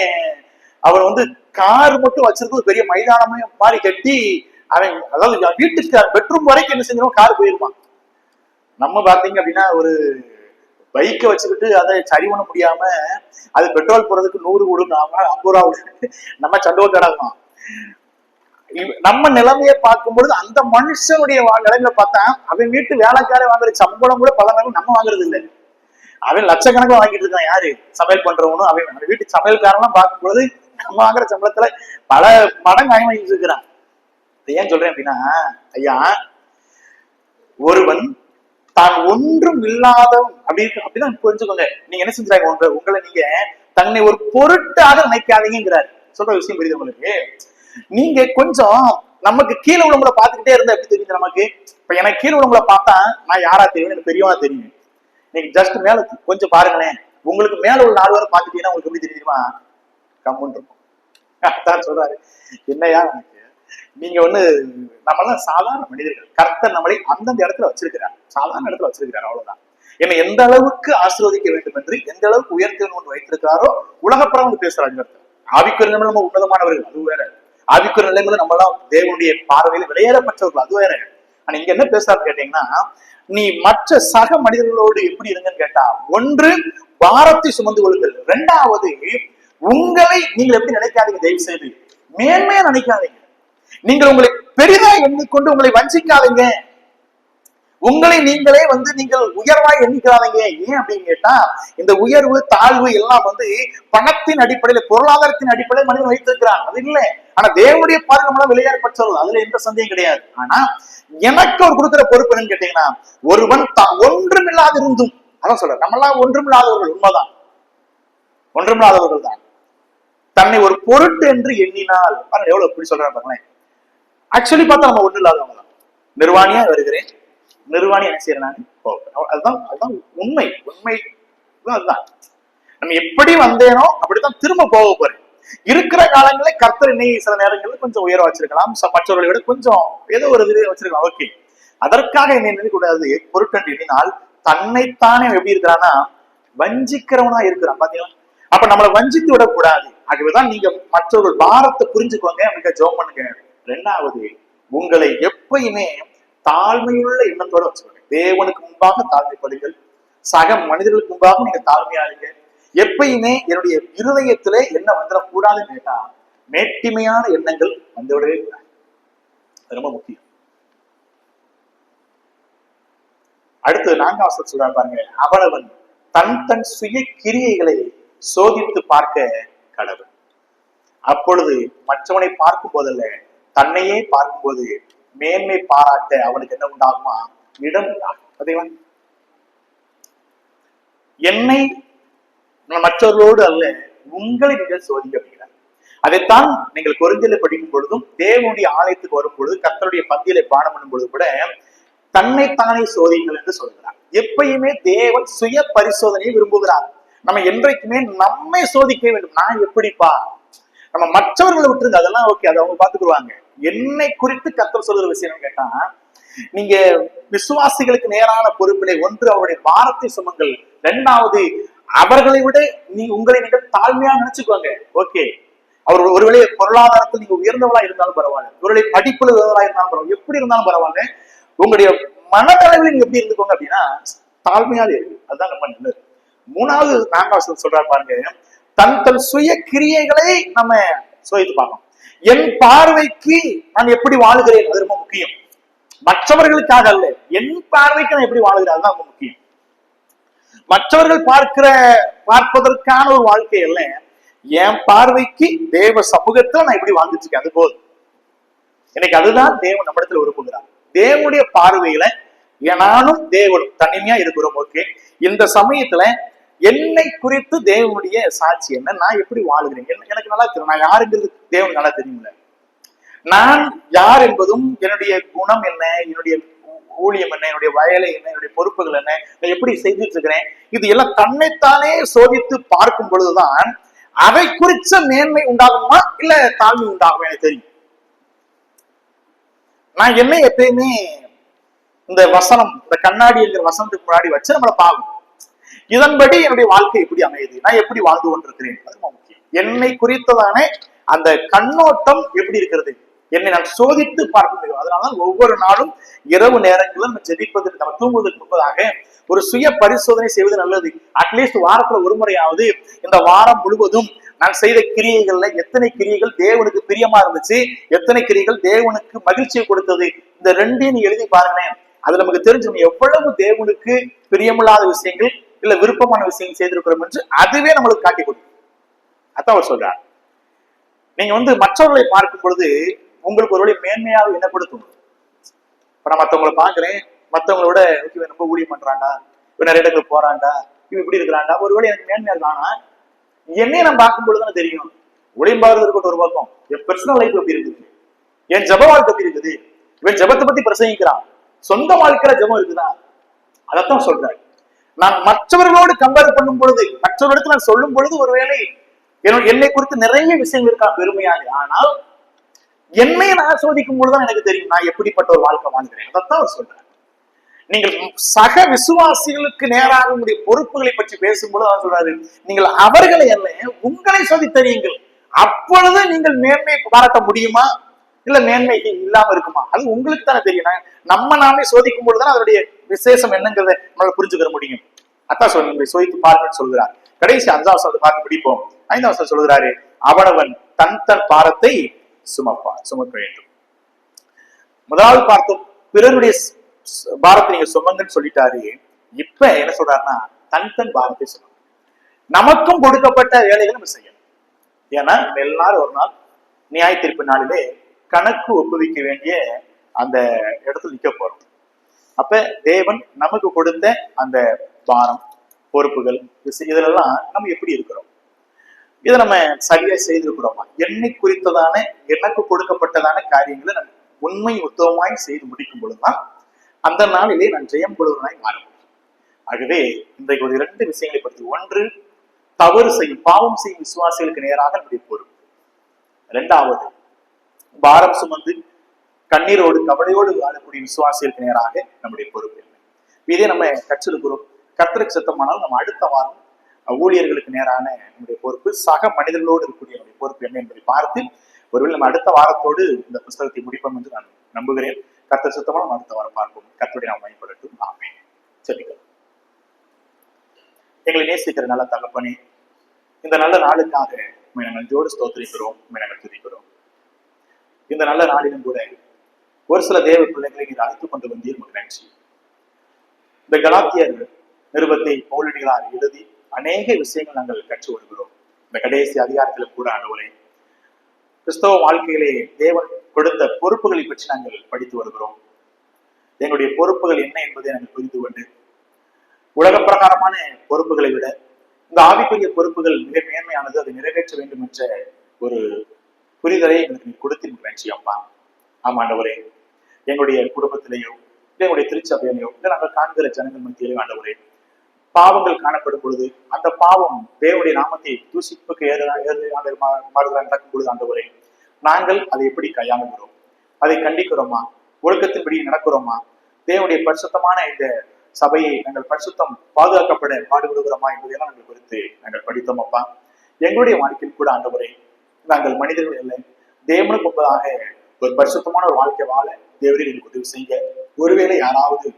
அவர் வந்து கார் மட்டும் வச்சிருக்க பெரிய மைதானமே மாதிரி கட்டி அவன், அதாவது வீட்டுக்கு பெட்ரூம் வரைக்கும் என்ன செஞ்சிடும், கார் போயிருப்பான். நம்ம பாத்தீங்க அப்படின்னா ஒரு பைக்கை வச்சுக்கிட்டு அதை சரி பண்ண முடியாம அது பெட்ரோல் போறதுக்கு 100 கொடுக்காம 50 ரூபா நம்ம சண்டை கிடக்கும். நம்ம நிலைமையை பார்க்கும்பொழுது அந்த மனுஷனுடைய நிலைமையில பார்த்தா அவன் வீட்டு வேலைக்காரன் வாங்குற சம்பளம் கூட பல நேரம் நம்ம வாங்குறது இல்லை. அவன் லட்சக்கணக்கில் வாங்கிட்டு இருக்கான். யாரு சமையல் பண்றவனும் அவன் வீட்டு சமையல்காரெல்லாம் பார்க்கும்போது நம்ம வாங்குற சம்பளத்துல பல மடங்கு வாங்கிட்டு இருக்கிறான். ஏன் சொல்றேன் அப்படின்னா, ஐயா, ஒருவன் தான் ஒன்றும் இல்லாதவன் அப்படிதான் புரிஞ்சுக்கோங்க. நீங்க என்ன செஞ்சாங்க, உங்களை நீங்க தன்னை ஒரு பொருட்டாக நினைக்காதீங்கிறாரு. சொல்ற விஷயம் புரியுது உங்களுக்கு? நீங்க கொஞ்சம் நமக்கு கீழே உள்ளவங்களை பார்த்துக்கிட்டே இருந்தா எப்படி தெரியுது நமக்கு? இப்ப எனக்கு கீழே உள்ளவங்களை பார்த்தா நான் யாரா தெரியும், எனக்கு பெரியவனா தெரியும். நீங்க ஜஸ்ட் மேல கொஞ்சம் பாருங்களேன், உங்களுக்கு மேல உள்ள 4 பேரை பார்த்துட்டீங்கன்னா உங்களுக்கு எப்படி தெரியுமா? கம்முன்னு இருக்கும். அதான் சொல்றாரு, என்னையா எனக்கு நீங்க நம்ம எல்லாம் சாதாரண மனிதர்கள், கர்த்தர் நம்மளை அந்தந்த இடத்துல வச்சிருக்கிறார், சாதாரண இடத்துல வச்சிருக்கிறார், அவ்வளவுதான். என்னை எந்த அளவுக்கு ஆசீர்வதிக்க வேண்டும் என்று, எந்த அளவுக்கு உயர்த்தணும் வைத்திருக்கிறாரோ உலகப்புறம் பேசுறாங்க. ஆவிக்குரிய நிலைமையில நம்ம உன்னதமானவர்கள், அது வேற. ஆவிக்குரிய நிலைமையில நம்ம எல்லாம் தேவனுடைய பார்வையில விளையாடப்பட்டவர்கள், அது வேற. ஆனா இங்க என்ன பேசுறாரு கேட்டீங்கன்னா, நீ மற்ற சக மனிதர்களோடு எப்படி இருங்கன்னு கேட்டா, ஒன்று பாரத்தை சுமந்து கொள்ளுங்கள், 2வது உங்களை நீங்கள் எப்படி நினைக்காதீங்க, தயவு செய்து மேன்மையா நினைக்காதீங்க, நீங்கள் உங்களை பெரிதா எண்ணிக்கொண்டு உங்களை வஞ்சிக்காதீங்க, உங்களை நீங்களே நீங்கள் உயர்வாய் எண்ணிக்காதீங்க. ஏன் அப்படின்னு கேட்டா, இந்த உயர்வு தாழ்வு எல்லாம் பணத்தின் அடிப்படையில, பொருளாதாரத்தின் அடிப்படையில் மனிதன் வைத்திருக்கிறான், அது இல்லை. ஆனா தேவனுடைய பார்வை விளையாடப்பட்டவர்கள், அதுல எந்த சந்தேகம் கிடையாது. ஆனா எனக்கு அவர் கொடுக்கிற பொறுப்பு என்னன்னு கேட்டீங்கன்னா, ஒருவன் தான் ஒன்றும் இல்லாத இருந்தும், அதான் சொல்ற, நம்மளாம் ஒன்றும் இல்லாதவர்கள், உண்மைதான், ஒன்றுமில்லாதவர்கள் தான், தன்னை ஒரு பொருட்டு என்று எண்ணினால், எவ்வளவு இப்படி சொல்றாங்க பாருங்களேன். ஆக்சுவலி பார்த்தா நம்ம ஒண்ணு இல்லாதவங்க தான். நிர்வாணியா வருகிறேன், நிர்வாணி என்ன செய்யறேன், அதுதான் உண்மை. அதுதான் நம்ம எப்படி வந்தேனோ அப்படித்தான் திரும்ப போக போறேன். இருக்கிற காலங்களில் கர்த்தர் என்னை சில நேரங்களில் கொஞ்சம் உயர வச்சிருக்கலாம், மற்றவர்களை விட கொஞ்சம் ஏதோ ஒரு இது வச்சிருக்கலாம், ஓகே. அதற்காக என்னை நினைக்கூடாது பொருட்கள் எண்ணினால், தன்னைத்தானே எப்படி இருக்கிறான்னா வஞ்சிக்கிறவனா இருக்கிறான். பாத்தீங்களா? அப்ப நம்மளை வஞ்சித்து விடக்கூடாது. ஆகவேதான் நீங்க மற்றவர்கள் பாரத்தை புரிஞ்சுக்கோங்க, நீங்க ஜெபம் பண்ணுங்க. 2வது, உங்களை எப்பயுமே தாழ்மையுள்ள எண்ணத்தோட வச்சுக்கோங்க. தேவனுக்கு முன்பாக தாழ்மைப்படுங்கள், சக மனிதர்களுக்கு முன்பாக நீங்க தாழ்மையா இருங்க. எப்பயுமே என்னுடைய இருதயத்துல என்ன வந்துடக்கூடாதுன்னு கேட்டா, மேட்டிமையான எண்ணங்கள் வந்துவிடவே கூடாது. அது ரொம்ப முக்கியம். அடுத்து 4வது சொல்றாரு பாருங்க, அவனவன் தன் சுய கிரியைகளை சோதித்து பார்க்க கடவுள். அப்பொழுது மற்றவனை பார்க்கும் போதல்ல, தன்னையே பார்க்கும் போது மேன்மை பாராட்ட அவனுக்கு என்ன உண்டாகுமா, இடம் உண்டாகும். பாத்தீங்களா? என்னை மற்றவர்களோடு அல்ல, உங்களை நீங்கள் சோதிக்க அப்படிங்கிறார். அதைத்தான் நீங்கள் கொரிந்தியரில் படிக்கும் பொழுதும், தேவனுடைய ஆலயத்துக்கு வரும் பொழுது, கர்த்தருடைய பந்தியில பானம் பண்ணும் பொழுது கூட தன்னைத்தானே சோதிங்கள் என்று சொல்கிறார். எப்பயுமே தேவன் சுய பரிசோதனையை விரும்புகிறார். நம்ம என்றைக்குமே நம்மை சோதிக்க வேண்டும். நான் எப்படிப்பா, நம்ம மற்றவர்களை விட்டுருங்க, அதெல்லாம் ஓகே, அதை அவங்க பாத்துக்குருவாங்க. என்னை குறித்து கர்த்தர் சொல்ற விஷயம் கேட்டா, நீங்க விசுவாசிகளுக்கு நேரான பொறுப்பிலே, ஒன்று அவருடைய பாரத்தை சுமங்கள், 2வது அவர்களை விட உங்களை நீங்கள் தாழ்மையா நினைச்சுக்கோங்க. ஓகே, அவர் ஒருவேளை பொருளாதாரத்தில் நீங்க உயர்ந்தவளா இருந்தாலும் பரவாயில்ல, ஒருவேளை படிப்புல உயர்ந்தவளா இருந்தாலும் பரவாயில்ல, எப்படி இருந்தாலும் பரவாயில்ல, உங்களுடைய மனதளவில் நீங்க எப்படி இருந்துக்கோங்க அப்படின்னா தாழ்மையாக இருக்கு. அதுதான் ரொம்ப நல்லது. 3வது 4வது சொல்றாரு பாருங்க, தன் சுய கிரியைகளை நம்ம சோதித்து பார்க்கணும். என் பார்வைக்கு நான் எப்படி வாழுகிறேன், அது ரொம்ப முக்கியம். மற்றவர்களுக்காக அல்ல, என் பார்வைக்கு நான் எப்படி வாழுகிறேன், அதுதான் ரொம்ப முக்கியம். மற்றவர்கள் பார்ப்பதற்கான ஒரு வாழ்க்கை அல்ல, என் பார்வைக்கு தேவ சமூகத்துல நான் எப்படி வாழ்ந்துட்டு இருக்கேன், அது போதும். எனக்கு அதுதான் தேவன் நம்மிடத்துல விரும்புகிறார். தேவனுடைய பார்வையில நானும் தேவனும் தனிமையா இருக்கிறோம். ஓகே, இந்த சமயத்துல என்னை குறித்து தேவனுடைய சாட்சி என்ன, நான் எப்படி வாழுகிறேன், எனக்கு நல்லா தெரியும். நான் யாருங்கிறது தேவன் நல்லா தெரியும்ல. நான் யார் என்பதும், என்னுடைய குணம் என்ன, என்னுடைய ஊழியம் என்ன, என்னுடைய வயலை என்ன, என்னுடைய பொறுப்புகள் என்ன, நான் எப்படி செய்துட்டு இருக்கிறேன், இது எல்லாம் தன்னைத்தானே சோதித்து பார்க்கும் பொழுதுதான் அதை குறிச்ச மேன்மை உண்டாகுமா இல்ல தாழ்மை உண்டாகுமா எனக்கு தெரியும். நான் என்ன எப்பயுமே இந்த வசனம், இந்த கண்ணாடி என்கிற வசனத்துக்கு முன்னாடி வச்சு நம்மளை பார்க்கணும். இதன்படி என்னுடைய வாழ்க்கை எப்படி அமையுது, நான் எப்படி வாழ்ந்து கொண்டிருக்கிறேன், அது முக்கியம். என்னை குறித்ததானே அந்த கண்ணோட்டம் எப்படி இருக்கிறது, என்னை நான் சோதித்து பார்க்க முடியும். அதனாலதான் ஒவ்வொரு நாளும் இரவு நேரங்களில் நம்ம ஜெபிப்பதற்கு, நம்ம தூங்குவதற்கு முன்பதாக ஒரு சுய பரிசோதனை செய்வது நல்லது. அட்லீஸ்ட் வாரத்துல ஒரு முறையாவது இந்த வாரம் முழுவதும் நான் செய்த கிரியைகள்ல எத்தனை கிரியைகள் தேவனுக்கு பிரியமா இருந்துச்சு, எத்தனை கிரியைகள் தேவனுக்கு மகிழ்ச்சியை கொடுத்தது, இந்த ரெண்டையும் எழுதி பாருங்களேன். அது நமக்கு தெரிஞ்சு எவ்வளவு தேவனுக்கு பிரியமில்லாத விஷயங்கள் இல்ல விருப்பமான விஷயங்கள் செய்திருக்கிறோம் என்று அதுவே நம்மளுக்கு காட்டி கொடுக்கும். அதான் அவர் சொல்றார். நீங்க மற்றவர்களை பார்க்கும் பொழுது உங்களுக்கு ஒருவேளை மேன்மையாக என்னப்படுத்தும். இப்ப நான் மத்தவங்களை பாக்குறேன், மத்தவங்களோட இவன் ரொம்ப ஊழியம் பண்றாண்டா, இவன் நிறைய இடங்களுக்கு போறாண்டா, இவன் இப்படி இருக்கிறாண்டா, ஒருவேளை எனக்கு மேன்மையா இருக்கானா என்னையே நான் பார்க்கும் பொழுதுதான் தெரியும். ஊழியம் பார்க்கறது இருக்கட்டும் ஒரு பக்கம், என் பர்சனல் லைஃப் எப்படி இருக்குது, என் ஜப வாழ்க்கை எப்படி இருக்குது, இவன் ஜபத்தை பத்தி பிரசங்கிக்கிறான், சொந்த வாழ்க்கையில ஜபம் இருக்குதா, அதத்தான் சொல்றேன். நான் மற்றவர்களோடு கம்பேர் பண்ணும் பொழுது, மற்றவர்களுக்கு நான் சொல்லும் பொழுது ஒருவேளை என்னை குறித்து நிறைய விஷயங்கள் இருக்கா பெருமையாக, ஆனால் என்னை நான் சோதிக்கும் பொழுதுதான் எனக்கு தெரியும் நான் எப்படிப்பட்ட ஒரு வாழ்க்கை வாழ்கிறேன். அதைத்தான் அவர் சொல்றேன். நீங்கள் சக விசுவாசிகளுக்கு நேராக உங்களுடைய பொறுப்புகளை பற்றி பேசும்பொழுது அவர் சொல்றாரு, நீங்கள் அவர்களை அல்ல உங்களை சோதித்தறியுங்கள், அப்பொழுது நீங்கள் மேன்மை பாராட்ட முடியுமா இல்ல மேன்மை இல்லாம இருக்குமா, அது உங்களுக்கு தானே தெரியும். நம்ம நாமே சோதிக்கும் பொழுதுதான் அதனுடைய விசேஷம் என்னங்கிறத நம்மளால புரிஞ்சுக்கிற முடியும். அதான் சொல்லுங்க, சோதித்து பாருங்கன்னு சொல்கிறார். கடைசி 5வது வசனத்தை பார்த்து பிடிப்போம். 5வது வசனம் சொல்கிறாரு, அவனவன் தன் தன் பாரத்தை சுமக்க வேண்டும். முதலாவது பார்த்தோம் பிறருடைய பாரத்தை நீங்க சுமங்கன்னு சொல்லிட்டாரு. இப்ப என்ன சொல்றாருன்னா தன் தன் பாரத்தை சுமங்க. நமக்கும் கொடுக்கப்பட்ட வேலைகளை நம்ம செய்யணும். ஏன்னா எல்லாரும் ஒரு நாள் நியாய தீர்ப்பு நாளிலே கணக்கு ஒப்புவிக்க வேண்டிய அந்த இடத்துல நிக்க போறோம். அப்ப தேவன் நமக்கு கொடுத்த அந்த பாரம், பொறுப்புகள், இதெல்லாம் நம்ம எப்படி இருக்கிறோம், இதை நம்ம சரியா செய்திருக்கிறோமா, என்னை குறித்ததான எனக்கு கொடுக்கப்பட்டதான காரியங்களை நம்ம உண்மை உத்தவமாய் செய்து முடிக்கும் பொழுதுதான் அந்த நாளிலே நான் ஜெயம் கொள்வதனாய் மாற முடியும். ஆகவே இன்றைக்கு ஒரு 2 விஷயங்களை பற்றி, ஒன்று தவறு செய்யும் பாவம் செய்யும் விசுவாசிகளுக்கு நேராக நம்முடைய பொறுப்பு, 2வது பாரம் சுமந்து கண்ணீரோடு கவலையோடு வாழக்கூடிய விசுவாசிகளுக்கு நேராக நம்முடைய பொறுப்பு இல்லை. இதே நம்ம கற்றிருக்கிறோம். கர்த்தருக்கு சித்தமானால் நம்ம அடுத்த வாரம் ஊழியர்களுக்கு நேரான நம்முடைய பொறுப்பு, சக மனிதர்களோடு இருக்கக்கூடிய நம்முடைய பொறுப்பு என்ன என்பதை பார்த்து ஒருவேளை நம்ம அடுத்த வாரத்தோடு இந்த புஸ்தகத்தை முடிப்போம் என்று நான் நம்புகிறேன். கர்த்தர் சித்தமான நம்ம அடுத்த வாரம் பார்ப்போம். கர்த்தருடைய நாம் பயன்படுத்தும். ஆமென். சொல்லிக்கிறோம். எங்களை நேசிக்கிற நல்ல தகப்பனே, இந்த நல்ல நாளுக்காக நாங்கள் ஜோடு ஸ்தோத்திரிக்கிறோம், நாங்கள் துதிக்கிறோம். இந்த நல்ல நாளிலும் கூட ஒரு சில தேவ பிள்ளைகளை நீர் அழைத்துக் கொண்டு வந்தீர், நன்றி. இந்த கலாத்தியர் நிருபத்தை பவுலடிகளார் எழுதி அநேக விஷயங்கள் நாங்கள் கற்று வருகிறோம். இந்த கடைசி அதிகாரத்தில் கூட ஆண்டவரே கிறிஸ்தவ வாழ்க்கையிலே தேவன் கொடுத்த பொறுப்புகளை பற்றி நாங்கள் படித்து வருகிறோம். எங்களுடைய பொறுப்புகள் என்ன என்பதை நாங்கள் புரிந்து கொண்டு உலக பிரகாரமான பொறுப்புகளை விட இந்த ஆவிக்குரிய பொறுப்புகள் மிக மேன்மையானது, அதை நிறைவேற்ற வேண்டும் என்ற ஒரு புரிதலை எங்களுக்கு கொடுத்து நன்றி அப்பா. ஆமாண்டவரே, எங்களுடைய குடும்பத்திலேயோ எங்களுடைய திருச்சபையிலையோ இல்லை நாங்கள் காண்கிற ஜனங்கள் மத்தியிலேயோ ஆண்டவரே பாவங்கள் காணப்படும் பொழுது அந்த பாவம் தேவனுடைய நாமத்தை தூசிப்புக்கு நடக்கும் பொழுது ஆண்டவரே நாங்கள் அதை எப்படி கையாளுகிறோம், அதை கண்டிக்கிறோமா, ஒழுக்கத்தின்படி நடக்கிறோமா, தேவனுடைய பரிசுத்தமான இந்த சபையை நாங்கள் பரிசுத்தம் பாதுகாக்கப்பட பாடுபடுகிறோமா என்பதையெல்லாம் நாங்கள் குறித்து நாங்கள் படித்தோம் அப்பா. எங்களுடைய வாழ்க்கையில் கூட ஆண்டவரே நாங்கள் மனிதர்கள் இல்லை, தேவனுக்கு முன்பதாக ஒரு பரிசுத்தமான ஒரு வாழ்க்கை வாழ தேவரே எனக்கு உதவி செய்ய. ஒருவேளை யாராவது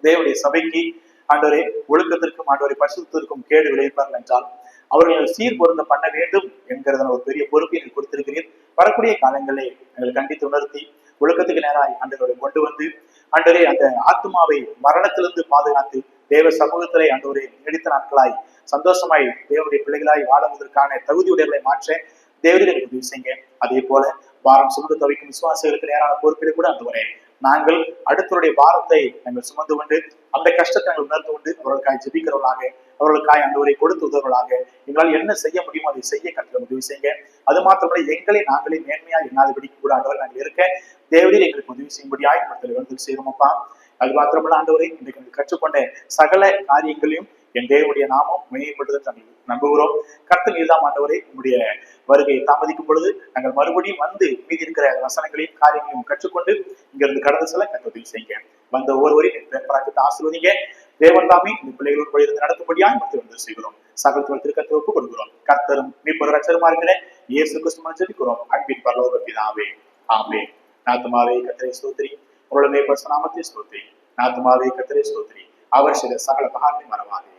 தேவனுடைய சபைக்கு ஆண்டவரே ஒழுக்கத்திற்கும் ஆண்டவரை பரிசுத்திற்கும் கேடு விளைவிப்பார்கள் என்றால் அவர்கள் சீர் பொருந்த பண்ண வேண்டும் என்கிறத ஒரு பெரிய பொறுப்பை எனக்கு கொடுத்திருக்கிறீர். வரக்கூடிய காலங்களை எங்களை கண்டித்து உணர்த்தி ஒழுக்கத்துக்கு நேராய் ஆண்டவரை கொண்டு வந்து ஆண்டவரே அந்த ஆத்மாவை மரணத்திலிருந்து பாதுகாத்து தேவ சமூகத்திலே ஆண்டவரை நீடித்த நாட்களாய் சந்தோஷமாய் தேவனுடைய பிள்ளைகளாய் வாழுவதற்கான தகுதியுடையவர்களை மாற்ற தேவரே எனக்கு உதவி செய்யுங்க. அதே போல பாரம் சுமந்து தவிக்கும் விசுவாசிகளுக்கு நேரான பொறுப்பிலே கூட ஆண்டவரே நாங்கள் அடுத்தவருடைய பாரத்தை நாங்கள் சுமந்து கொண்டு அந்த கஷ்டத்தை நாங்கள் உணர்ந்து கொண்டு அவர்களுக்காய் ஜெபிக்கிறவர்களாக, அவர்களுக்காய் ஆண்டவரை கொடுத்து உதவுவர்களாக எங்களால் என்ன செய்ய முடியுமோ அதை செய்ய கற்று உதவி செய்யுங்க. அது மாத்திரமல்ல எங்களை நாங்களே மேன்மையாக என்னாது பிடிக்க கூட ஆண்டவர் நாங்கள் இருக்க தேவரீர் எங்களுக்கு உதவி செய்யும்படியாய் வந்து செய்கிறோமப்பா. அது மாத்திரமல்ல ஆண்டவரே, இன்றைக்கு கற்றுக்கொண்ட சகல காரியங்களையும் என் தேவனுடைய நாமம் மையப்படுத்த நம்புகிறோம். கர்த்தர் நீர்தாம் ஆண்டவரே, உங்களுடைய வருகையை தாமதிக்கும் பொழுது நாங்கள் மறுபடியும் வந்து மீதி இருக்கிற வசனங்களையும் காரியங்களையும் கற்றுக்கொண்டு இங்கிருந்து கடந்து செல்ல கற்றுதவி செய்யுங்க. வந்த ஒவ்வொருவரையும் பிரார்த்தத்தை ஆசீர்வதிங்க. தேவன் தாமே இந்த பிள்ளைகளோடு போயிருந்து நடத்தும்படியாக வந்து செய்கிறோம். சகலத்தில் திருக்கத்தை ஒப்புக் கொடுக்கிறோம். கர்த்தரும் மீட்பர் ரட்சகருமா இருக்கிற இயேசு கிறிஸ்துவின் ஜெபிக்கிறோம் அன்பின் பரலோக பிதாவே, ஆமென். நாத்துமாவே கர்த்தரை ஸ்தோத்திரி, உங்களுடைய மேய்ப்பர் நாமத்தை ஸ்தோத்திரி. நாத்துமாவே கர்த்தரை ஸ்தோத்திரி, அவர் செய்த சகல மகான்களை மறவாதே.